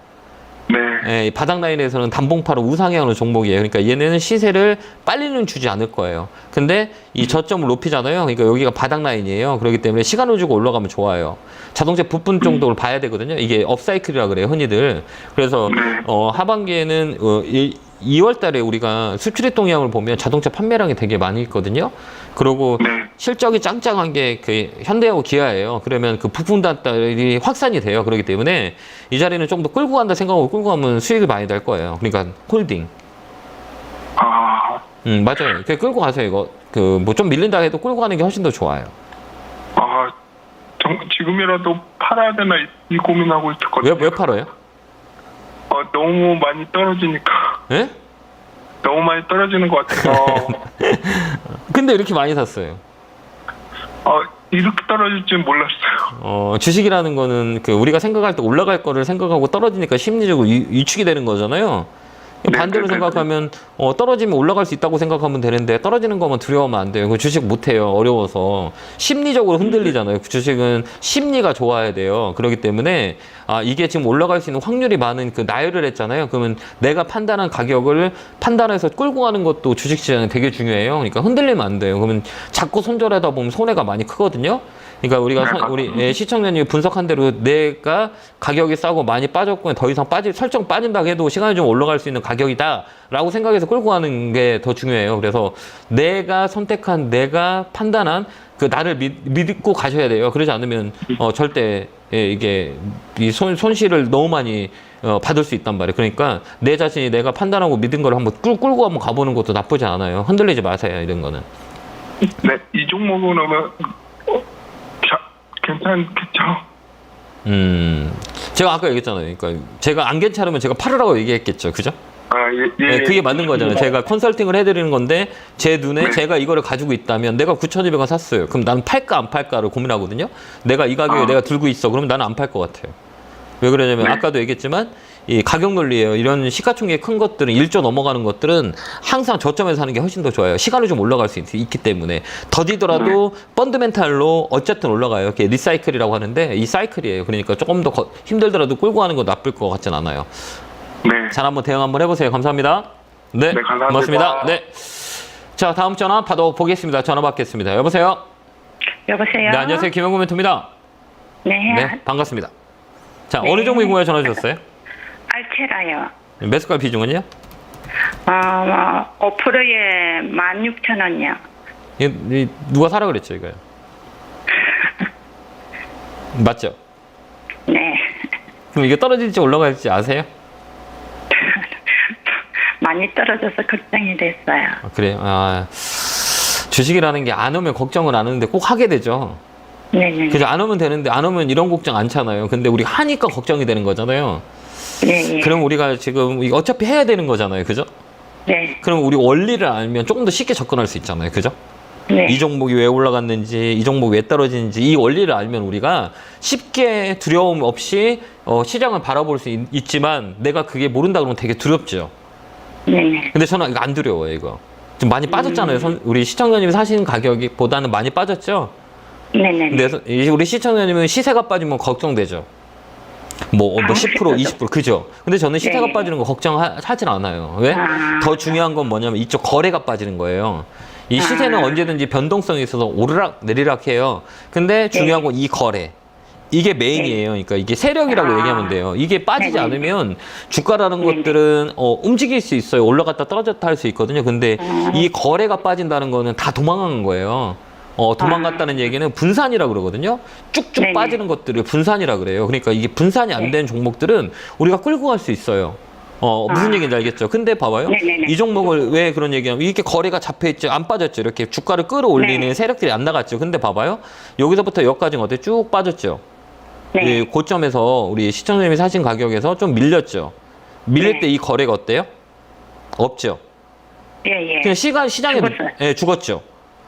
네. 예, 이 바닥 라인에서는 단봉파로 우상향하는 종목이에요. 그러니까 얘네는 시세를 빨리는 주지 않을 거예요. 근데 이 저점을 높이잖아요. 그러니까 여기가 바닥 라인이에요. 그렇기 때문에 시간을 주고 올라가면 좋아요. 자동차 부품 정도를 봐야 되거든요. 이게 업사이클이라 그래요, 흔히들. 그래서 하반기에는 2월 달에 우리가 수출입 동향을 보면 자동차 판매량이 되게 많이 있거든요. 그리고 네. 실적이 짱짱한 게 그 현대하고 기아예요. 그러면 그 부품 단들이 확산이 돼요. 그렇기 때문에 이 자리는 좀 더 끌고 간다 생각하고 끌고 가면 수익이 많이 날 거예요. 그러니까 홀딩. 아, 맞아요. 그 끌고 가세요. 이거 그 뭐 좀 밀린다 해도 끌고 가는 게 훨씬 더 좋아요. 지금이라도 팔아야 되나 이 고민하고 있었거든요. 왜 팔아요? 너무 많이 떨어지니까. 예? 너무 많이 떨어지는 것 같아서. 근데 이렇게 많이 샀어요. 이렇게 떨어질 줄 몰랐어요. 주식이라는 거는 그 우리가 생각할 때 올라갈 거를 생각하고 떨어지니까 심리적으로 위축이 되는 거잖아요. 반대로 생각하면 떨어지면 올라갈 수 있다고 생각하면 되는데 떨어지는 거면 두려우면 안 돼요. 그 주식 못 해요. 어려워서. 심리적으로 흔들리잖아요. 그 주식은 심리가 좋아야 돼요. 그렇기 때문에 이게 지금 올라갈 수 있는 확률이 많은 그 나열을 했잖아요. 그러면 내가 판단한 가격을 판단해서 끌고 가는 것도 주식 시장에 되게 중요해요. 그러니까 흔들리면 안 돼요. 그러면 자꾸 손절하다 보면 손해가 많이 크거든요. 그러니까 우리가 우리 시청자님이 분석한 대로 내가 가격이 싸고 많이 빠졌고 더 이상 설정 빠진다 해도 시간이 좀 올라갈 수 있는 가격이다라고 생각해서 끌고 가는 게 더 중요해요. 그래서 내가 선택한 내가 판단한 그 나를 믿고 가셔야 돼요. 그러지 않으면 절대 이게 이 손실을 너무 많이 받을 수 있단 말이에요. 그러니까 내 자신이 내가 판단하고 믿은 걸 한번 끌고 한번 가보는 것도 나쁘지 않아요. 흔들리지 마세요. 이런 거는. 네, 이 종목은 그러면 괜찮겠죠? 제가 아까 얘기했잖아요. 그러니까 제가 안 괜찮으면 제가 팔으라고 얘기했겠죠. 그죠? 네, 그게 맞는 거잖아요. 제가 컨설팅을 해드리는 건데 제 눈에 제가 이거를 가지고 있다면 내가 9,200원 샀어요. 그럼 나는 팔까 안 팔까를 고민하거든요. 내가 이 가격에 내가 들고 있어. 그러면 나는 안 팔 것 같아요. 왜 그러냐면 아까도 얘기했지만 이 가격 논리예요. 이런 시가총액 큰 것들은 1조 넘어가는 것들은 항상 저점에서 하는 게 훨씬 더 좋아요. 시간을 좀 올라갈 수 있기 때문에 더디더라도 펀드멘탈로 어쨌든 올라가요. 이렇게 리사이클이라고 하는데 이 사이클이에요. 그러니까 조금 더 힘들더라도 끌고 가는 거 나쁠 것 같진 않아요. 네. 잘 한번 대응 한번 해보세요. 감사합니다. 네, 감사합니다. 고맙습니다. 네. 자, 다음 전화 받아보겠습니다. 전화 받겠습니다. 여보세요? 여보세요? 네, 안녕하세요. 김영구 멘토입니다. 네, 반갑습니다. 자, 어느 종목이 궁금해 전화 주셨어요? 알테라요. 매수가 비중은요? 5%에 16,000원이요. 누가 사라 그랬죠, 이거요? 맞죠? 네. 그럼 이게 떨어질지 올라갈지 아세요? 많이 떨어져서 걱정이 됐어요. 그래요? 주식이라는 게 안 오면 걱정을 안 하는데 꼭 하게 되죠. 네네. 그죠? 안 오면 되는데 안 오면 이런 걱정 않잖아요. 근데 우리 하니까 걱정이 되는 거잖아요. 네. 그럼 우리가 지금 이거 어차피 해야 되는 거잖아요. 그죠? 네. 그럼 우리 원리를 알면 조금 더 쉽게 접근할 수 있잖아요. 그죠? 네. 이 종목이 왜 올라갔는지, 이 종목이 왜 떨어지는지 이 원리를 알면 우리가 쉽게 두려움 없이 시장을 바라볼 수 있지만 내가 그게 모른다 그러면 되게 두렵죠. 네네. 근데 저는 이거 안 두려워요. 이거. 좀 많이 빠졌잖아요. 우리 시청자님이 사시는 가격보다는 많이 빠졌죠? 네네. 근데 우리 시청자님은 시세가 빠지면 걱정되죠. 뭐 10%, 20% 그죠? 근데 저는 시세가 네. 빠지는 거 걱정하진 않아요. 왜? 더 중요한 건 뭐냐면 이쪽 거래가 빠지는 거예요. 이 시세는 언제든지 변동성이 있어서 오르락 내리락 해요. 근데 중요한 건 이 거래. 이게 메인이에요. 그러니까 이게 세력이라고 얘기하면 돼요. 이게 빠지지 않으면 주가라는 것들은 움직일 수 있어요. 올라갔다 떨어졌다 할 수 있거든요. 근데 이 거래가 빠진다는 거는 다 도망가는 거예요. 도망갔다는 얘기는 분산이라고 그러거든요. 쭉쭉 네네. 빠지는 것들을 분산이라고 그래요. 그러니까 이게 분산이 안 되는 종목들은 우리가 끌고 갈 수 있어요. 무슨 얘기인지 알겠죠? 근데 봐봐요. 네네네. 이 종목을 왜 그런 얘기하면 이렇게 거래가 잡혀있죠. 안 빠졌죠. 이렇게 주가를 끌어올리는 네. 세력들이 안 나갔죠. 근데 봐봐요. 여기서부터 여기까지는 어때? 쭉 빠졌죠. 네. 이 고점에서 우리 시청자님이 사신 가격에서 좀 밀렸죠. 밀릴 네. 때 이 거래가 어때요? 없죠. 예, 예. 그냥 시장에 죽었어요. 예, 죽었죠.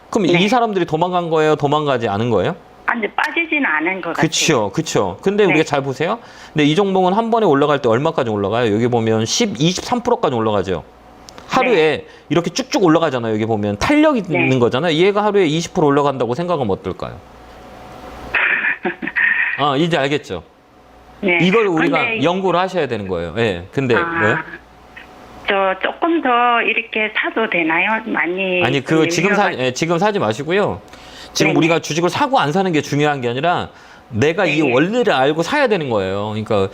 그럼 네. 이 사람들이 도망간 거예요? 도망가지 않은 거예요? 아니, 빠지지는 않은 것 같아요. 그쵸, 그쵸. 근데 네. 우리가 잘 보세요. 근데 이 종목은 한 번에 올라갈 때 얼마까지 올라가요? 여기 보면 23%까지 올라가죠. 하루에 이렇게 쭉쭉 올라가잖아요. 여기 보면 탄력이 네. 있는 거잖아요. 얘가 하루에 20% 올라간다고 생각하면 어떨까요? 이제 알겠죠. 네. 이걸 우리가 근데 연구를 하셔야 되는 거예요. 예. 근데 뭐요? 저 조금 더 이렇게 사도 되나요? 많이. 아니 좀 지금 사지 마시고요. 지금 네네. 우리가 주식을 사고 안 사는 게 중요한 게 아니라 내가 이 네네. 원리를 알고 사야 되는 거예요. 그러니까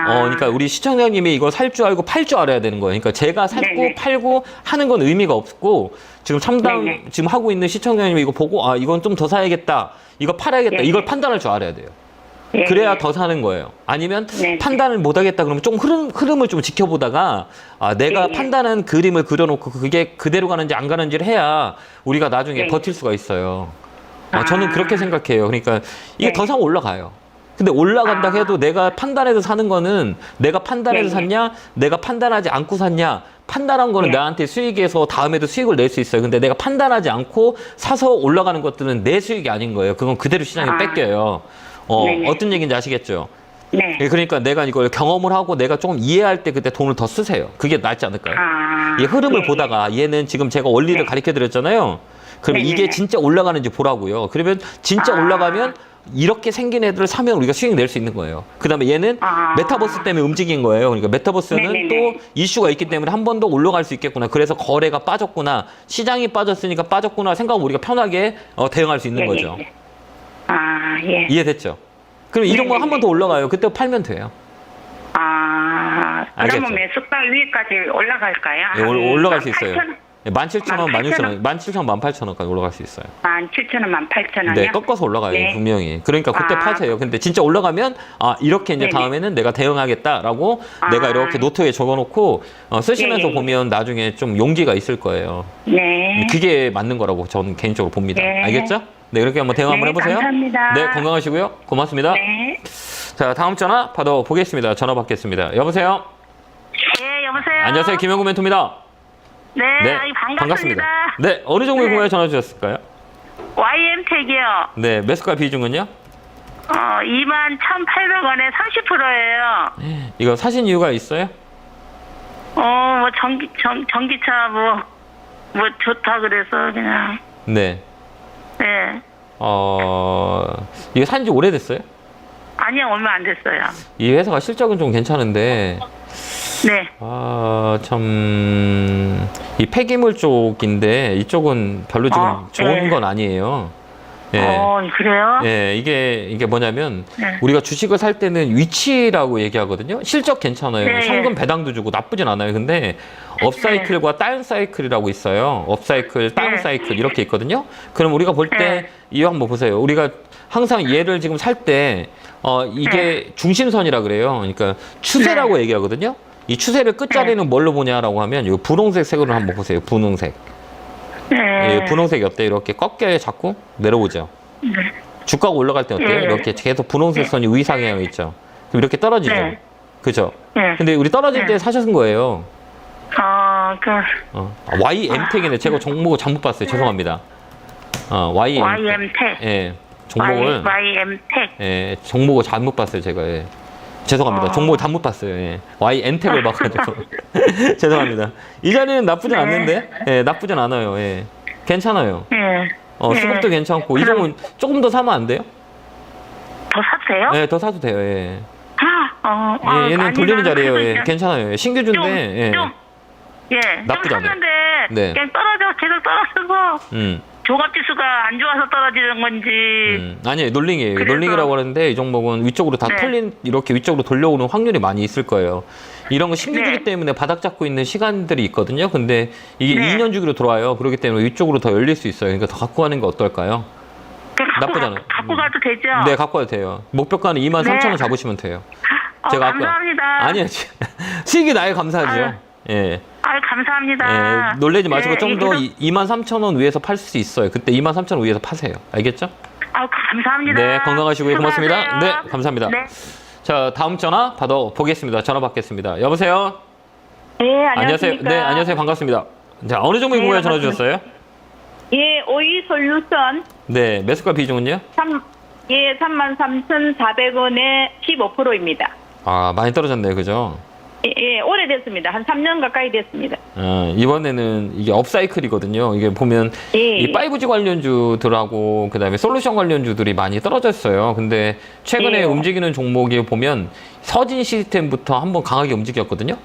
그러니까 우리 시청자님이 이걸 살 줄 알고 팔 줄 알아야 되는 거예요. 그러니까 제가 샀고 네네. 팔고 하는 건 의미가 없고 지금 네네. 지금 하고 있는 시청자님이 이거 보고 이건 좀 더 사야겠다. 이거 팔아야겠다. 네네. 이걸 판단할 줄 알아야 돼요. 예, 그래야 예. 더 사는 거예요. 아니면 네네. 판단을 못 하겠다 그러면 좀 흐름을 좀 지켜보다가 내가 네네. 판단한 그림을 그려놓고 그게 그대로 가는지 안 가는지를 해야 우리가 나중에 네. 버틸 수가 있어요. 아. 저는 그렇게 생각해요. 그러니까 이게 네. 더 사면 올라가요. 근데 올라간다 해도 내가 판단해서 사는 거는 내가 판단해서 네. 샀냐, 내가 판단하지 않고 샀냐. 판단한 거는 네. 나한테 수익에서 다음에도 수익을 낼 수 있어요. 근데 내가 판단하지 않고 사서 올라가는 것들은 내 수익이 아닌 거예요. 그건 그대로 시장에 뺏겨요. 네네. 어떤 얘기인지 아시겠죠? 네. 예, 그러니까 내가 이걸 경험을 하고 내가 조금 이해할 때 그때 돈을 더 쓰세요. 그게 낫지 않을까요? 이 흐름을 예, 보다가 얘는 지금 제가 원리를 네. 가르쳐 드렸잖아요. 그러면 네네네. 이게 진짜 올라가는지 보라고요. 그러면 진짜 올라가면 이렇게 생긴 애들을 사면 우리가 수익 낼 수 있는 거예요. 그 다음에 얘는 메타버스 때문에 움직인 거예요. 그러니까 메타버스는 네네네. 또 이슈가 있기 때문에 한 번 더 올라갈 수 있겠구나. 그래서 거래가 빠졌구나. 시장이 빠졌으니까 빠졌구나 생각하면 우리가 편하게 대응할 수 있는 네네네. 거죠. 예. 이해됐죠? 그럼 이 종목 네네네. 한 번 더 올라가요. 그때 팔면 돼요. 알겠죠? 그러면 매수가 위까지 올라갈까요? 예, 올라갈 수 있어요. 8,000원? 17,000원, 16,000원? 17,000원, 18,000원까지 올라갈 수 있어요. 17,000원, 18,000원이요? 네, 꺾어서 올라가요, 네. 분명히. 그러니까 그때 파세요. 근데 진짜 올라가면, 이렇게 이제 네네. 다음에는 내가 대응하겠다라고 내가 이렇게 노트에 적어놓고 쓰시면서 예. 보면 나중에 좀 용기가 있을 거예요. 네. 그게 맞는 거라고 저는 개인적으로 봅니다. 네. 알겠죠? 네, 그렇게 한번 대응 한번 네, 해보세요. 감사합니다. 네, 건강하시고요. 고맙습니다. 네. 자, 다음 전화 받아보겠습니다. 전화 받겠습니다. 여보세요? 예, 여보세요. 안녕하세요. 김영구 멘토입니다. 네, 아이, 반갑습니다. 네, 어느 종목에 네. 궁금해 전화 주셨을까요? YM택이요. 네, 매수가 비중은요? 21,800원에 30%예요. 이거 사신 이유가 있어요? 뭐 전기차 뭐 좋다 그래서 그냥. 네. 네. 이거 산지 오래됐어요? 아니요, 얼마 안 됐어요. 이 회사가 실적은 좀 괜찮은데, 네. 이 폐기물 쪽인데, 이쪽은 별로 지금 좋은 네. 건 아니에요. 예. 그래요? 예, 이게 뭐냐면, 네. 우리가 주식을 살 때는 위치라고 얘기하거든요. 실적 괜찮아요. 네. 현금 배당도 주고 나쁘진 않아요. 근데, 업사이클과 다운사이클이라고 있어요. 업사이클, 다운사이클 이렇게 있거든요. 그럼 우리가 볼 때, 네. 이거 한번 보세요. 우리가 항상 얘를 지금 살 때, 이게 중심선이라 그래요. 그러니까 추세라고 얘기하거든요. 이 추세를 끝자리는 뭘로 보냐라고 하면, 이 분홍색 색으로 한번 보세요. 분홍색. 네. 예, 분홍색이 어때요? 이렇게 꺾여 자꾸 내려오죠. 주가가 올라갈 때 어때요? 네. 이렇게 계속 분홍색 선이 위상향 있죠. 그럼 이렇게 떨어지죠. 네. 그죠? 네. 근데 우리 떨어질 때 사셨은 거예요. YM택이네. 제가 종목을 잘못 봤어요. 죄송합니다. YM택. 예, 종목을 YM택. 예, 종목을 잘못 봤어요. 제가 예. 죄송합니다. 종목을 잘못 봤어요. 예. YM택을 봐가지고 죄송합니다. 이 자리는 나쁘진 않는데, 예, 나쁘진 않아요. 예, 괜찮아요. 네. 수급도 괜찮고 이 종은 조금 더 사면 안 돼요? 더 사세요? 네, 더 사도 돼요. 예. 얘는 아니, 돌리는 난 자리예요. 그래도 예. 그냥 괜찮아요. 신규주인데 예. 좀 나쁘지 않아요. 샀는데 네. 그냥 계속 떨어져서 종합지수가 안 좋아서 떨어지는 건지. 아니에요. 놀링이에요. 그래서- 놀링이라고 하는데 이 종목은 위쪽으로 다 네. 털린 이렇게 위쪽으로 돌려오는 확률이 많이 있을 거예요. 이런 거 신규주기 네. 때문에 바닥 잡고 있는 시간들이 있거든요. 근데 이게 네. 2년 주기로 들어와요. 그렇기 때문에 위쪽으로 더 열릴 수 있어요. 그러니까 더 갖고 가는 게 어떨까요? 나쁘잖아요. 갖고 가도 되죠? 네, 갖고 가도 돼요. 목표가는 23,000원 잡으시면 돼요. 제가 아까- 감사합니다. 아니요. 수익이 나야 감사하죠. 아유. 예. 감사합니다. 예, 놀라지 마시고 좀 더 그래도- 23,000원 위에서 팔 수 있어요. 그때 23,000원 위에서 파세요. 알겠죠? 감사합니다. 네, 건강하시고요. 고맙습니다. 수고하세요. 네, 감사합니다. 네. 자, 다음 전화 받아보겠습니다. 전화 받겠습니다. 여보세요? 예, 안녕하세요. 안녕하십니까. 네, 안녕하세요. 반갑습니다. 자, 어느 종목에 궁금해 전화 반갑습니다. 주셨어요? 예, 오이 솔루션 네, 매수가 비중은요? 33,400원에 15%입니다. 아, 많이 떨어졌네요. 그죠? 예, 오래됐습니다. 한 3년 가까이 됐습니다. 이번에는 이게 업사이클이거든요. 이게 보면 예, 이 5G 관련주들하고 그다음에 솔루션 관련주들이 많이 떨어졌어요. 근데 최근에 예. 움직이는 종목에 보면 서진 시스템부터 한번 강하게 움직였거든요.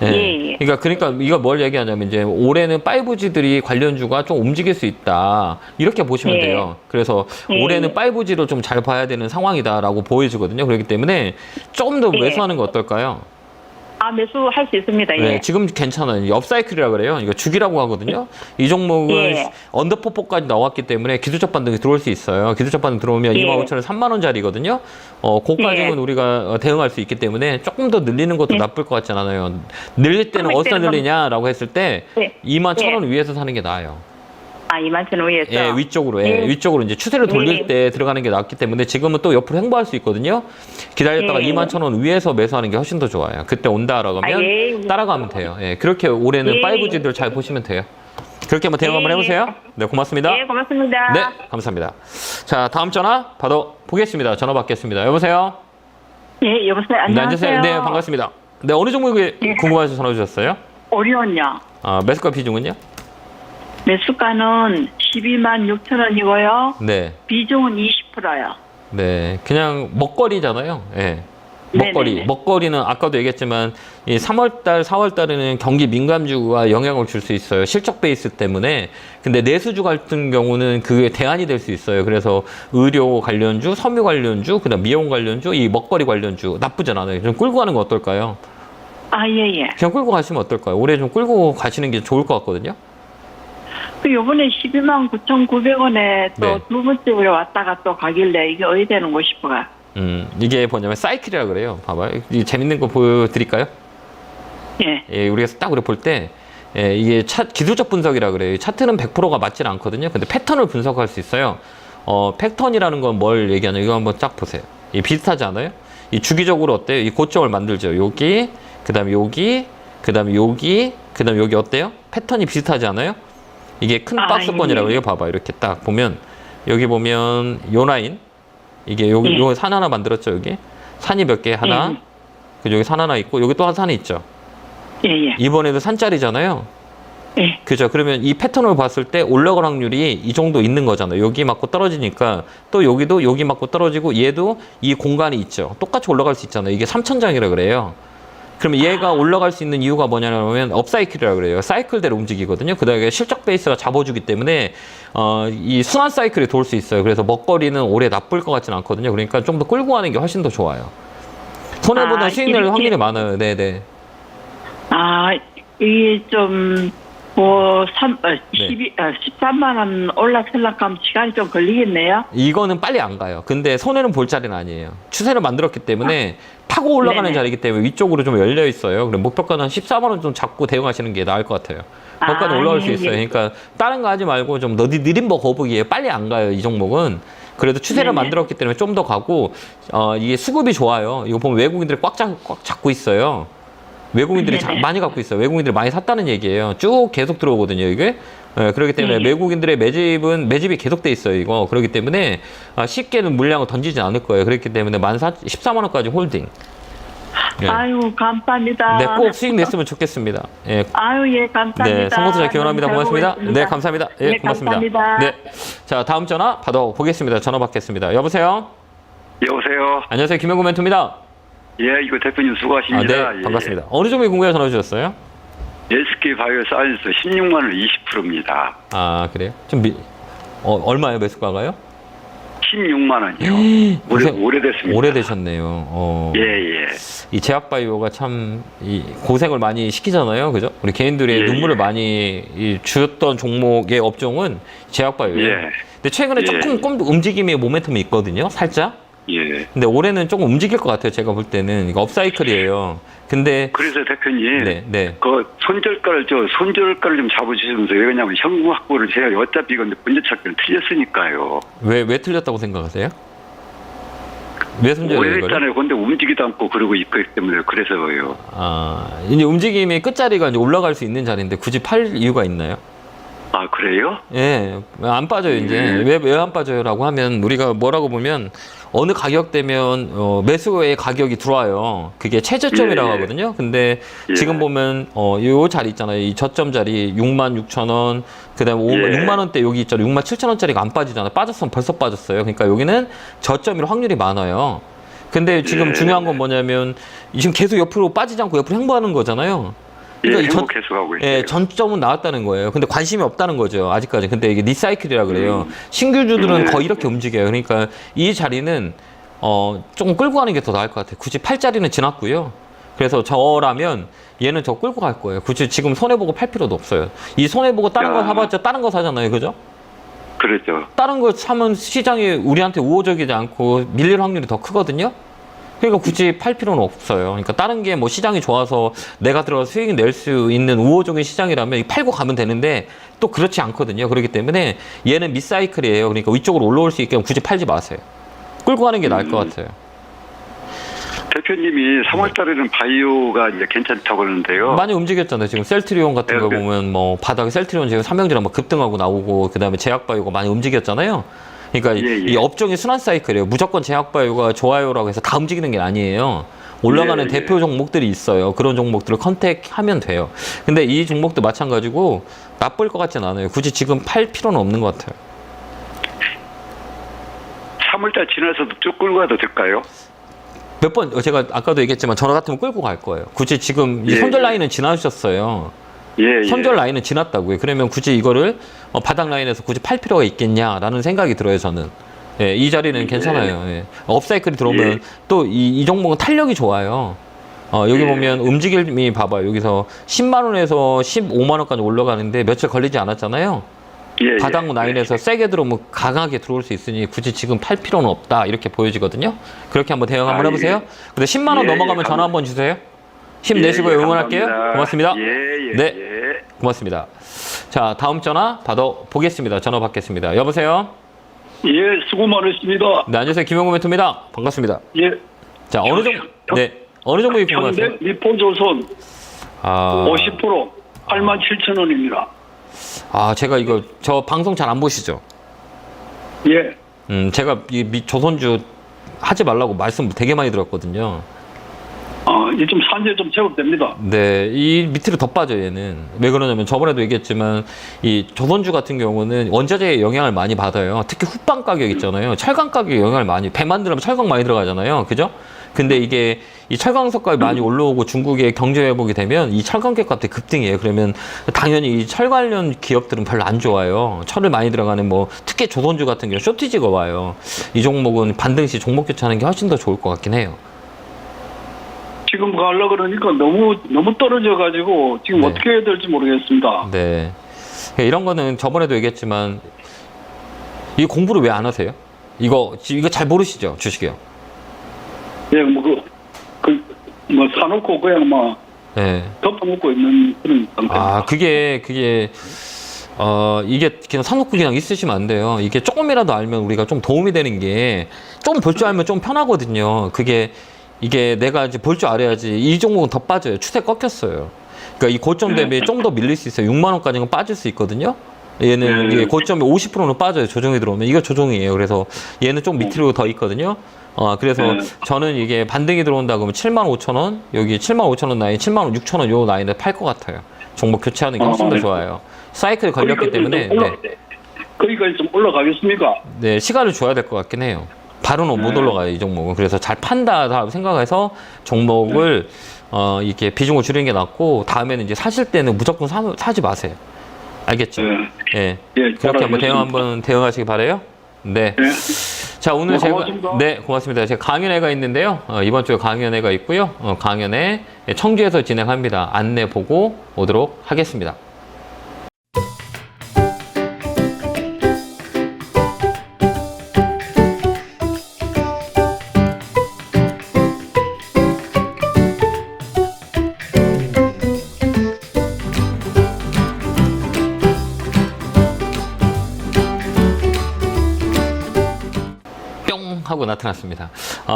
예. 그러니까 이거 뭘 얘기하냐면 이제 올해는 5G들이 관련주가 좀 움직일 수 있다. 이렇게 보시면 예. 돼요. 그래서 예. 올해는 5G로 좀 잘 봐야 되는 상황이다라고 보여지거든요. 그렇기 때문에 좀 더 예. 매수하는 거 어떨까요? 매수할 수 있습니다. 예. 네, 지금 괜찮아요. 이 업사이클이라 그래요. 이거 주기라고 하거든요. 이 종목은 예. 언더퍼포까지 나왔기 때문에 기술적 반등이 들어올 수 있어요. 기술적 반등 들어오면 예. 25,000원 3만 원짜리거든요. 고가지는 예. 우리가 대응할 수 있기 때문에 조금 더 늘리는 것도 예. 나쁠 것 같지 않아요. 늘릴 때는 그럴 어디서 때는 늘리냐라고 했을 때 예. 21,000원 위에서 사는 게 나아요. 21,000원 위에서. 예, 위쪽으로, 예. 위쪽으로 이제 추세를 돌릴 예. 때 들어가는 게 낫기 때문에 지금은 또 옆으로 횡보할 수 있거든요. 기다렸다가 예. 21,000원 위에서 매수하는 게 훨씬 더 좋아요. 그때 온다라고 하면 예. 따라가면 돼요. 예, 그렇게 올해는 예. 5G들 잘 보시면 돼요. 그렇게 한번 대응 한번 예. 해보세요. 네, 고맙습니다. 예, 고맙습니다. 네, 감사합니다. 자, 다음 전화 받아보겠습니다. 전화 받겠습니다. 여보세요? 예, 여보세요. 네, 안녕하세요. 앉으세요. 네, 반갑습니다. 네, 어느 종목에 예. 궁금해서 전화 주셨어요? 오리온요. 매수가 비중은요? 매수가는 126,000원이고요. 네. 비중은 20%요. 네, 그냥 먹거리잖아요. 예. 먹거리. 네네네. 먹거리는 아까도 얘기했지만 이 3월달, 4월달에는 경기 민감주가 영향을 줄 수 있어요. 실적 베이스 때문에. 근데 내수주 같은 경우는 그게 대안이 될 수 있어요. 그래서 의료 관련주, 섬유 관련주, 그다음 미용 관련주, 이 먹거리 관련주 나쁘진 않아요. 좀 끌고 가는 거 어떨까요? 예. 그냥 끌고 가시면 어떨까요? 올해 좀 끌고 가시는 게 좋을 것 같거든요. 그 요번에 129,900원에 또 네. 두 번째 우리 왔다가 또 가길래 이게 어디 되는 거 싶어가. 이게 뭐냐면 사이클이라 그래요. 봐봐요. 이 재밌는 거 보여드릴까요? 예. 예, 우리가 딱 우리 볼 때 이게 기술적 분석이라 그래요. 차트는 100%가 맞지는 않거든요. 근데 패턴을 분석할 수 있어요. 패턴이라는 건 뭘 얘기하냐? 이거 한번 쫙 보세요. 이 비슷하지 않아요? 이 주기적으로 어때요? 이 고점을 만들죠. 여기, 그다음에 여기, 그다음에 여기, 그다음에 여기 어때요? 패턴이 비슷하지 않아요? 이게 큰 박스권이라고 이거 봐봐. 이렇게 딱 보면 여기 보면 요 라인 이게 여기 요 산 하나 만들었죠. 여기 산이 몇 개 하나, 그 여기 산 하나 있고 여기 또 한 산이 있죠. 예. 이번에도 산짜리잖아요. 예. 그죠? 그러면 이 패턴을 봤을 때 올라갈 확률이 이 정도 있는 거잖아요. 여기 맞고 떨어지니까 또 여기도 여기 맞고 떨어지고 얘도 이 공간이 있죠. 똑같이 올라갈 수 있잖아요. 이게 3천장이라 그래요. 그러면 얘가 올라갈 수 있는 이유가 뭐냐면 업사이클이라고 그래요. 사이클대로 움직이거든요. 그다음에 실적 베이스가 잡아주기 때문에 이 순환 사이클이 돌 수 있어요. 그래서 먹거리는 올해 나쁠 것 같지는 않거든요. 그러니까 좀 더 끌고 가는 게 훨씬 더 좋아요. 손해보다 수익 낼 확률이 많아요. 네네. 이게 좀, 13만 원 올라설락하면 시간이 좀 걸리겠네요. 이거는 빨리 안 가요. 근데 손해는 볼 자리는 아니에요. 추세를 만들었기 때문에 파고 올라가는 네네. 자리이기 때문에 위쪽으로 좀 열려 있어요. 그럼 목표가는 14만 원 좀 잡고 대응하시는 게 나을 것 같아요. 저가는 올라올 수 있어요. 그러니까 다른 거 하지 말고 좀 느린 거 거북이에요. 빨리 안 가요. 이 종목은. 그래도 추세를 네네. 만들었기 때문에 좀 더 가고 이게 수급이 좋아요. 이거 보면 외국인들이 꽉 잡고 있어요. 외국인들이 네네. 많이 갖고 있어요. 외국인들이 많이 샀다는 얘기예요. 쭉 계속 들어오거든요, 이게. 그렇기 때문에 외국인들의 매집이 계속돼 있어요, 이거. 그렇기 때문에 쉽게는 물량을 던지지 않을 거예요. 그렇기 때문에 14만 원까지 홀딩. 예. 아유, 감사합니다. 네, 꼭 수익 냈으면 좋겠습니다. 예. 아유, 예, 감사합니다. 네, 성공투자 기원합니다. 너무 잘 고맙습니다. 보겠습니다. 네, 감사합니다. 예, 네, 고맙습니다. 감사합니다. 네. 자, 다음 전화 받아보겠습니다. 전화 받겠습니다. 여보세요? 여보세요. 안녕하세요. 김영구 멘토입니다. 예, 이거 대표님 수고하십니다. 네, 반갑습니다. 어느 종목에 궁금해 전화 주셨어요? SK 바이오 사이언스 16만 원 20%입니다. 그래요? 얼마예요, 매수가가요? 16만 원이요. 오래됐습니다. 오래되셨네요. 예, 예. 이 제약바이오가 참 이 고생을 많이 시키잖아요, 그죠? 우리 개인들의 예, 눈물을 예. 많이 주었던 종목의 업종은 제약바이오예요. 예. 근데 최근에 예. 조금 움직임의 모멘텀이 있거든요, 살짝. 예. 근데 올해는 조금 움직일 것 같아요, 제가 볼 때는. 이거 업사이클이에요. 근데 그래서 대표님, 네. 그 손절가를 좀 잡아주시면서 왜 그러냐면 현금 확보를 제가 어차피 이건 문제 찾기는 틀렸으니까요. 왜 틀렸다고 생각하세요? 왜 손절해요, 이거를? 오래됐잖아요. 근데 움직이도 않고 그러고 있기 때문에 그래서요. 이제 움직임의 끝자리가 이제 올라갈 수 있는 자리인데 굳이 팔 이유가 있나요? 아, 그래요? 예, 안 빠져요, 이제. 왜 안 빠져요라고 하면 우리가 뭐라고 보면 어느 가격 되면 매수의 가격이 들어와요. 그게 최저점이라고 예, 예. 하거든요. 근데 예. 지금 보면 요 자리 있잖아요. 이 저점 자리 66,000원, 그다음에 예. 6만 원대 여기 있잖아요. 67,000원짜리가 안 빠지잖아요. 빠졌으면 벌써 빠졌어요. 그러니까 여기는 저점일 확률이 많아요. 근데 지금 예. 중요한 건 뭐냐면 지금 계속 옆으로 빠지지 않고 옆으로 행보하는 거잖아요. 예, 그러니까 이 행복해서가고 있어요. 예, 전점은 나왔다는 거예요. 근데 관심이 없다는 거죠. 아직까지. 근데 이게 리사이클이라 그래요. 신규주들은 거의 이렇게 움직여요. 그러니까 이 자리는 조금 끌고 가는 게 더 나을 것 같아요. 굳이 팔자리는 지났고요. 그래서 저라면 얘는 저 끌고 갈 거예요. 굳이 지금 손해보고 팔 필요도 없어요. 이 손해보고 다른 거 야. 사봤자 다른 거 사잖아요. 그죠? 그렇죠. 다른 거 사면 시장이 우리한테 우호적이지 않고 밀릴 확률이 더 크거든요. 그러니까 굳이 팔 필요는 없어요. 그러니까 다른 게 뭐 시장이 좋아서 내가 들어가서 수익을 낼 수 있는 우호적인 시장이라면 팔고 가면 되는데 또 그렇지 않거든요. 그렇기 때문에 얘는 미사이클이에요. 그러니까 위쪽으로 올라올 수 있게 굳이 팔지 마세요. 끌고 가는 게 나을 것 같아요. 대표님이 3월달에는 바이오가 이제 괜찮다고 그러는데요. 많이 움직였잖아요. 지금 셀트리온 같은 거 네. 보면 뭐 바닥에 셀트리온 지금 삼명제랑 막 급등하고 나오고 그다음에 제약바이오가 많이 움직였잖아요. 그러니까 예, 예. 이 업종이 순환 사이클이에요. 무조건 제약바이오가 좋아요라고 해서 다 움직이는 게 아니에요. 올라가는 예, 대표 종목들이 있어요. 그런 종목들을 컨택하면 돼요. 근데 이 종목도 마찬가지고 나쁠 것 같진 않아요. 굳이 지금 팔 필요는 없는 것 같아요. 3월달 지나서도 쭉 끌고 가도 될까요? 몇 번 제가 아까도 얘기했지만 전화 같으면 끌고 갈 거예요. 굳이 지금 이 예, 손절 예. 라인은 지나셨어요. 예, 손절 예. 라인은 지났다고요. 그러면 굳이 이거를 바닥 라인에서 굳이 팔 필요가 있겠냐라는 생각이 들어요, 저는. 예, 이 자리는 괜찮아요. 예. 업사이클이 들어오면 예. 또 이 종목은 탄력이 좋아요. 여기 예. 보면 움직임이 봐봐요. 여기서 10만 원에서 15만 원까지 올라가는데 며칠 걸리지 않았잖아요. 예, 바닥 예. 라인에서 세게 들어오면 강하게 들어올 수 있으니 굳이 지금 팔 필요는 없다. 이렇게 보여지거든요. 그렇게 한번 대응 한번 아, 해보세요. 예. 근데 10만 원 예, 넘어가면 예, 전화 한번 주세요. 힘내시고요. 예, 예, 응원할게요. 감사합니다. 고맙습니다. 예, 예, 네. 예. 고맙습니다. 자, 다음 전화 받아보겠습니다. 전화 받겠습니다. 여보세요? 예, 수고 많으십니다. 네, 안녕하세요. 김영구 멘토입니다. 반갑습니다. 예, 자, 어느 종목이 궁금하세요? 현대 리포조선 아, 50% 87,000원입니다. 제가 이거, 저 방송 잘 안 보시죠? 예, 제가 이 조선주 하지 말라고 말씀 되게 많이 들었거든요. 이제 좀 산재 좀 제법됩니다. 네, 이 밑으로 더 빠져요, 얘는. 왜 그러냐면 저번에도 얘기했지만 이 조선주 같은 경우는 원자재의 영향을 많이 받아요. 특히 후방 가격 있잖아요. 철강 가격에 영향을 많이, 배 만들면 철강 많이 들어가잖아요. 그죠? 근데 이게 이 철강석값이 많이 올라오고 중국의 경제 회복이 되면 이 철강격 값이 급등이에요. 그러면 당연히 이 철 관련 기업들은 별로 안 좋아요. 철을 많이 들어가는 뭐 특히 조선주 같은 경우 쇼티지가 와요. 이 종목은 반등 시 종목 교체하는 게 훨씬 더 좋을 것 같긴 해요. 지금 가려고 그러니까 너무 떨어져가지고 지금 네. 어떻게 해야 될지 모르겠습니다. 네. 이런 거는 저번에도 얘기했지만 이 공부를 왜 안 하세요? 이거 잘 모르시죠? 주식이요. 예, 뭐 사놓고 그냥 막 네. 덮어놓고 있는 그런 상태입니다. 그게 이게 그냥 사놓고 그냥 있으시면 안 돼요. 이게 조금이라도 알면 우리가 좀 도움이 되는 게 좀 볼 줄 알면 좀 편하거든요. 이게 내가 이제 볼 줄 알아야지. 이 종목은 더 빠져요. 추세 꺾였어요. 그러니까 이 고점 대비 좀 더 밀릴 수 있어요. 6만 원까지는 빠질 수 있거든요. 얘는 이게 고점이 50%는 빠져요. 조정이 들어오면. 이거 조정이에요. 그래서 얘는 좀 밑으로 더 있거든요. 그래서 저는 이게 반등이 들어온다 그러면 75,000원, 여기 75,000원 라인, 76,000원 요 라인에 팔 것 같아요. 종목 교체하는 게 훨씬 더 좋아요. 사이클이 걸렸기 때문에. 거기까지 좀 올라가겠습니까? 네, 시간을 줘야 될 것 같긴 해요. 바로는 못 올라가요, 이 종목은. 그래서 잘 판다 생각해서 종목을 이렇게 비중을 줄이는 게 낫고, 다음에는 이제 사실 때는 무조건 사지 마세요. 알겠죠? 예. 예. 예, 그렇게 한번 대응하시기 바래요. 네. 예. 자, 오늘 네, 제가 고맙습니다. 네, 고맙습니다. 제가 강연회가 있는데요. 이번 주에 강연회가 있고요. 강연회 청주에서 진행합니다. 안내 보고 오도록 하겠습니다. 뿅 하고 나타났습니다.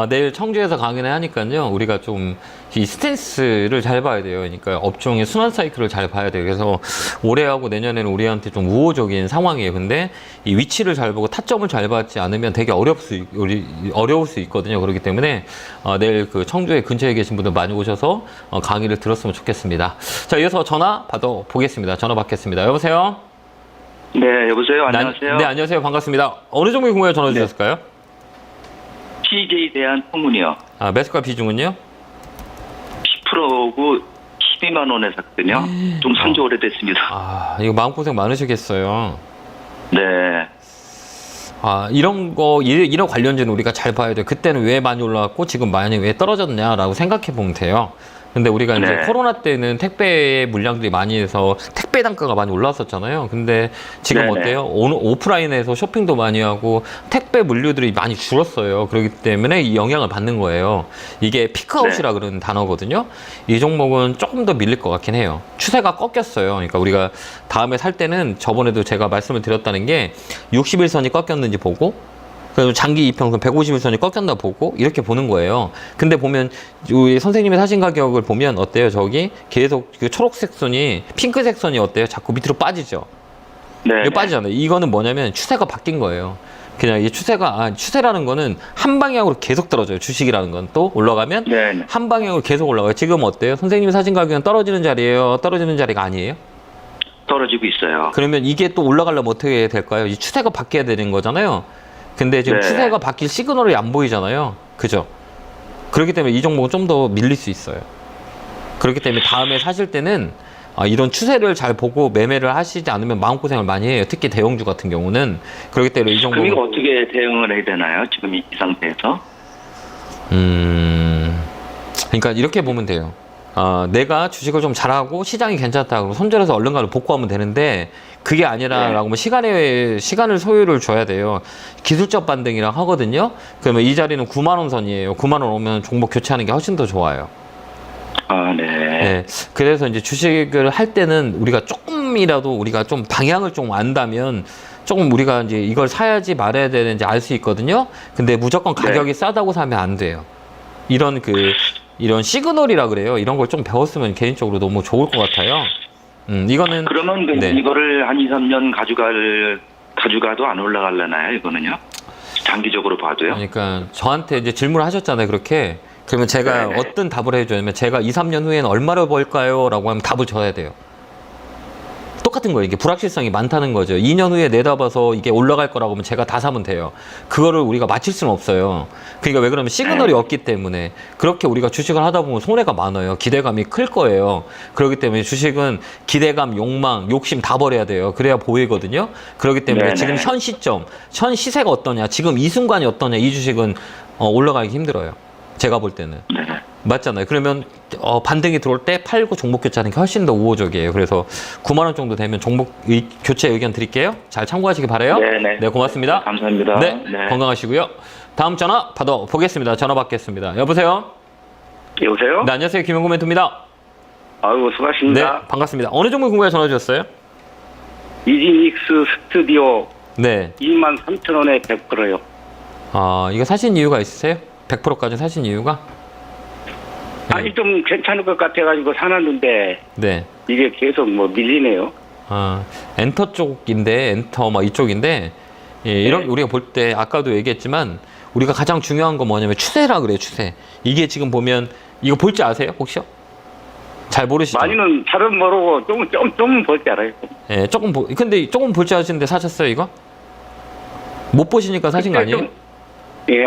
내일 청주에서 강연회 하니까요. 우리가 좀 이 스탠스를 잘 봐야 돼요. 그러니까 업종의 순환 사이클을 잘 봐야 돼요. 그래서 올해하고 내년에는 우리한테 좀 우호적인 상황이에요. 근데 이 위치를 잘 보고 타점을 잘 받지 않으면 되게 어려울 수 있거든요. 그렇기 때문에 내일 그 청주에 근처에 계신 분들 많이 오셔서 강의를 들었으면 좋겠습니다. 자, 이어서 전화 받아보겠습니다. 전화 받겠습니다. 여보세요? 네, 여보세요. 안녕하세요. 네, 안녕하세요. 반갑습니다. 어느 종목에 궁금해 전화 주셨을까요? TJ에 대한 소문이요. 매수가 비중은요? 10%고 12만 원에 샀거든요. 좀 산지 오래됐습니다. 이거 마음고생 많으시겠어요. 네. 이런 관련주는 우리가 잘 봐야 돼요. 그때는 왜 많이 올라갔고 지금 많이 왜 떨어졌냐라고 생각해 보면 돼요. 근데 우리가 이제 네. 코로나 때는 택배 물량들이 많이 해서 택배 단가가 많이 올랐었잖아요. 근데 지금 네네. 어때요? 오프라인에서 쇼핑도 많이 하고 택배 물류들이 많이 줄었어요. 그렇기 때문에 이 영향을 받는 거예요. 이게 피크아웃이라 그러는 단어거든요. 이 종목은 조금 더 밀릴 것 같긴 해요. 추세가 꺾였어요. 그러니까 우리가 다음에 살 때는 저번에도 제가 말씀을 드렸다는 게 60일선이 꺾였는지 보고 그래서 장기 이평선 150일선이 꺾였나 보고 이렇게 보는 거예요. 근데 보면 우리 선생님의 사신 가격을 보면 어때요? 저기 계속 그 초록색 선이 핑크색 선이 어때요? 자꾸 밑으로 빠지죠. 네. 이거 빠지잖아요. 이거는 뭐냐면 추세가 바뀐 거예요. 그냥 이 추세라는 거는 한 방향으로 계속 떨어져요. 주식이라는 건 또 올라가면 네. 한 방향으로 계속 올라가요. 지금 어때요? 선생님의 사신 가격은 떨어지는 자리예요? 떨어지는 자리가 아니에요? 떨어지고 있어요. 그러면 이게 또 올라가려면 어떻게 될까요? 이 추세가 바뀌어야 되는 거잖아요. 근데 지금 네. 추세가 바뀔 시그널이 안 보이잖아요. 그죠? 그렇기 때문에 이 종목은 좀 더 밀릴 수 있어요. 그렇기 때문에 다음에 사실 때는 이런 추세를 잘 보고 매매를 하시지 않으면 마음고생을 많이 해요. 특히 대형주 같은 경우는. 그렇기 때문에 이 그럼 종목은 이거 어떻게 대응을 해야 되나요? 지금 이 상태에서? 그러니까 이렇게 보면 돼요. 내가 주식을 좀 잘하고 시장이 괜찮다 그러면 손절해서 얼른 가서 복구하면 되는데 그게 아니라라고 하면 시간을 소요를 줘야 돼요. 기술적 반등이랑 하거든요. 그러면 이 자리는 9만 원 선이에요. 9만 원 오면 종목 교체하는 게 훨씬 더 좋아요. 네. 네. 그래서 이제 주식을 할 때는 우리가 조금이라도 우리가 좀 방향을 좀 안다면 조금 우리가 이제 이걸 사야지 말아야 되는지 알 수 있거든요. 근데 무조건 가격이 싸다고 사면 안 돼요. 이런 시그널이라 그래요. 이런 걸 좀 배웠으면 개인적으로 너무 좋을 것 같아요. 이거는 그러면 네. 이거를 한 2, 3년 가져가도 안 올라갈려나요? 이거는요? 장기적으로 봐도요? 그러니까 저한테 이제 질문을 하셨잖아요. 그렇게. 그러면 제가 네네. 어떤 답을 해줘야냐면 제가 2, 3년 후에는 얼마를 벌까요? 라고 하면 답을 줘야 돼요. 똑같은 거예요. 이게 불확실성이 많다는 거죠. 2년 후에 내다봐서 이게 올라갈 거라고 하면 제가 다 사면 돼요. 그거를 우리가 맞힐 수는 없어요. 그러니까 왜 그러면 시그널이 없기 때문에 그렇게 우리가 주식을 하다 보면 손해가 많아요. 기대감이 클 거예요. 그렇기 때문에 주식은 기대감, 욕망, 욕심 다 버려야 돼요. 그래야 보이거든요. 그렇기 때문에 네네. 지금 현 시점, 현 시세가 어떠냐, 지금 이 순간이 어떠냐, 이 주식은 올라가기 힘들어요. 제가 볼 때는. 네. 맞잖아요. 그러면 반등이 들어올 때 팔고 종목 교체하는 게 훨씬 더 우호적이에요. 그래서 9만 원 정도 되면 종목 교체 의견 드릴게요. 잘 참고하시기 바라요. 네네. 네, 고맙습니다. 감사합니다. 네, 건강하시고요. 다음 전화 받아보겠습니다. 전화 받겠습니다. 여보세요? 여보세요? 네, 안녕하세요. 김영구 멘토입니다. 아이고, 네, 수고하십니다. 반갑습니다. 어느 종목 궁금해 전화 주셨어요? 이지닉스 스튜디오 네. 23,000원에 100%요. 이거 사신 이유가 있으세요? 100%까지 사신 이유가? 네. 아니 좀 괜찮을 것 같아가지고 사놨는데 네. 이게 계속 뭐 밀리네요. 엔터 쪽인데, 엔터 막 이쪽인데, 우리가 볼 때 아까도 얘기했지만 우리가 가장 중요한 건 뭐냐면 추세라 그래요, 추세. 이게 지금 보면 이거 볼 줄 아세요, 혹시요? 잘 모르시죠? 많이는 잘은 모르고 좀 볼 줄 알아요. 예, 근데 조금 볼 줄 아시는데 사셨어요, 이거? 못 보시니까 사신 거 아니에요? 예,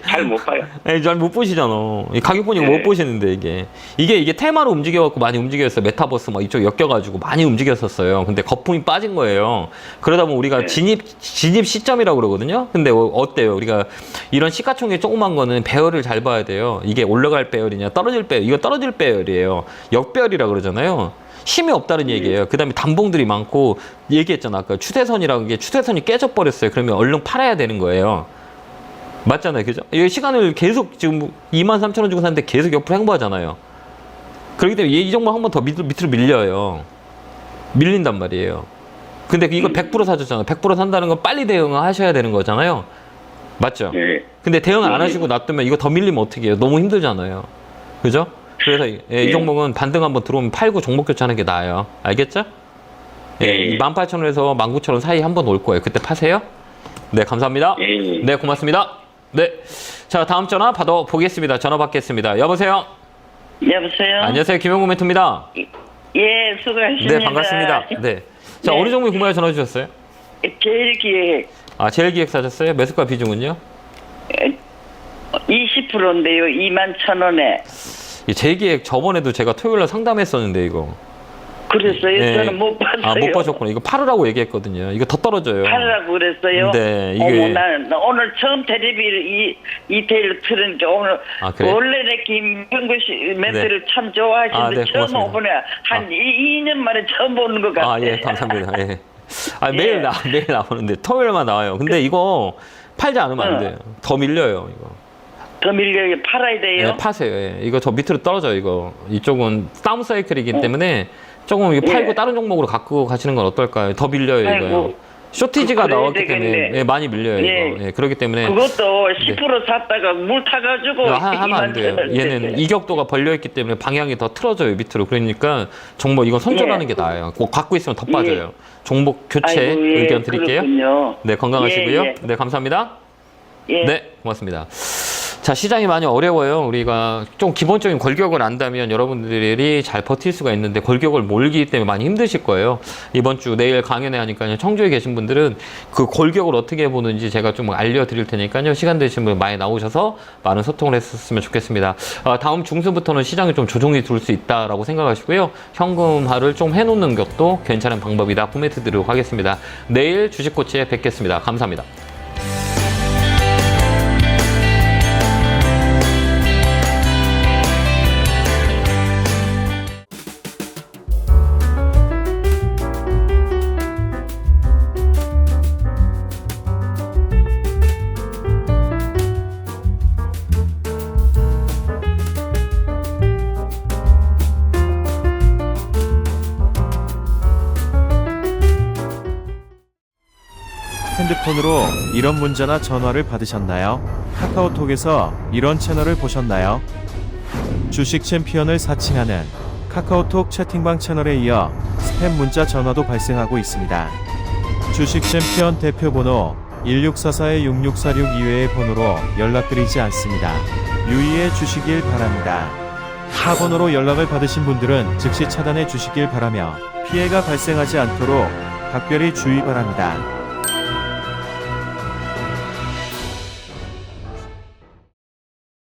잘 못 봐요. 잘 못 보시잖아. 이 가격 보니까 못 보시는데 이게 테마로 움직여갖고 많이 움직였어요. 메타버스 막 이쪽 엮여가지고 많이 움직였었어요. 근데 거품이 빠진 거예요. 그러다 보면 우리가 진입 시점이라고 그러거든요. 근데 어때요? 우리가 이런 시가총액 조그만 거는 배열을 잘 봐야 돼요. 이게 올라갈 배열이냐 떨어질 배열. 이거 떨어질 배열이에요. 역배열이라 그러잖아요. 힘이 없다는 얘기예요. 그 다음에 단봉들이 많고 얘기했잖아. 아까 추세선이라는 게 추세선이 깨져버렸어요. 그러면 얼른 팔아야 되는 거예요. 맞잖아요. 그죠? 이 시간을 계속 지금 23,000원 주고 샀는데 계속 옆으로 횡보하잖아요. 그렇기 때문에 이 종목 한 번 더 밑으로 밀려요. 밀린단 말이에요. 근데 이거 100% 사줬잖아요. 100% 산다는 건 빨리 대응을 하셔야 되는 거잖아요. 맞죠? 네. 근데 대응을 안 하시고 놔두면 이거 더 밀리면 어떻게 해요? 너무 힘들잖아요. 그죠? 그래서 이 종목은 반등 한번 들어오면 팔고 종목 교체하는 게 나아요. 알겠죠? 예, 18,000원에서 19,000원 사이 한번 올 거예요. 그때 파세요. 네, 감사합니다. 네, 고맙습니다. 네. 자, 다음 전화 받아보겠습니다. 전화 받겠습니다. 여보세요? 여보세요? 안녕하세요. 김영구 멘토입니다. 예, 수고하십니다. 네, 반갑습니다. 네. 자, 어느 종목에 구매해 전화 주셨어요? 제일기획 아, 제일기획 사셨어요? 매수가 비중은요? 20%인데요. 21,000원에. 이 제일기획 저번에도 제가 토요일 날 상담했었는데 이거. 그랬어요? 네. 저는 못 봤어요. 아, 못 보셨구나. 이거 팔으라고 얘기했거든요. 이거 더 떨어져요. 팔으라고 그랬어요? 네, 이게- 어머, 난 오늘 처음 텔레비를 이태일로 틀으니까 오늘 아, 그래요? 원래 내 김병구 씨 멘트를 참 좋아하시는데 아, 네, 처음 고맙습니다. 오보네 한 아. 2년 만에 처음 보는 것 같아요. 아, 예, 감사합니다. 예. 아, 예. 매일 나오는데 토요일만 나와요. 근데 이거 팔지 않으면 안 돼요. 더 밀려요, 이거. 더 밀려 팔아야 돼요? 예, 파세요. 예. 이거 저 밑으로 떨어져요, 이거. 이쪽은 다운 사이클이기 때문에 조금 이거 팔고 예. 다른 종목으로 갖고 가시는 건 어떨까요? 더 밀려요, 이거요. 아이고. 쇼티지가 그래야 나왔기 때문에 되겠네. 예, 많이 밀려요, 예. 이거. 예, 그렇기 때문에 그것도 10% 샀다가 물 타가지고 하면 안 돼요. 21,000원 얘는 됐어요. 이격도가 벌려있기 때문에 방향이 더 틀어져요, 밑으로. 그러니까 종목 이건 손절하는 예. 게 나아요. 꼭 갖고 있으면 더 빠져요. 종목 교체 아이고, 예, 의견 드릴게요. 그렇군요. 네, 건강하시고요. 예, 예. 네, 감사합니다. 예. 네, 고맙습니다. 자, 시장이 많이 어려워요. 우리가 좀 기본적인 골격을 안다면 여러분들이 잘 버틸 수가 있는데 골격을 몰기 때문에 많이 힘드실 거예요. 이번 주 내일 강연회 하니까요. 청주에 계신 분들은 그 골격을 어떻게 보는지 제가 좀 알려드릴 테니까요. 시간 되신 분 많이 나오셔서 많은 소통을 했었으면 좋겠습니다. 다음 중순부터는 시장이 좀 조정이 들 수 있다라고 생각하시고요. 현금화를 좀 해놓는 것도 괜찮은 방법이다. 구매 드리도록 하겠습니다. 내일 주식코치에 뵙겠습니다. 감사합니다. 핸드폰으로 이런 문자나 전화를 받으셨나요? 카카오톡에서 이런 채널을 보셨나요? 주식 챔피언을 사칭하는 카카오톡 채팅방 채널에 이어 스팸 문자 전화도 발생하고 있습니다. 주식 챔피언 대표번호 1644-6646 이외의 번호로 연락드리지 않습니다. 유의해 주시길 바랍니다. 타 번호로 연락을 받으신 분들은 즉시 차단해 주시길 바라며 피해가 발생하지 않도록 각별히 주의 바랍니다.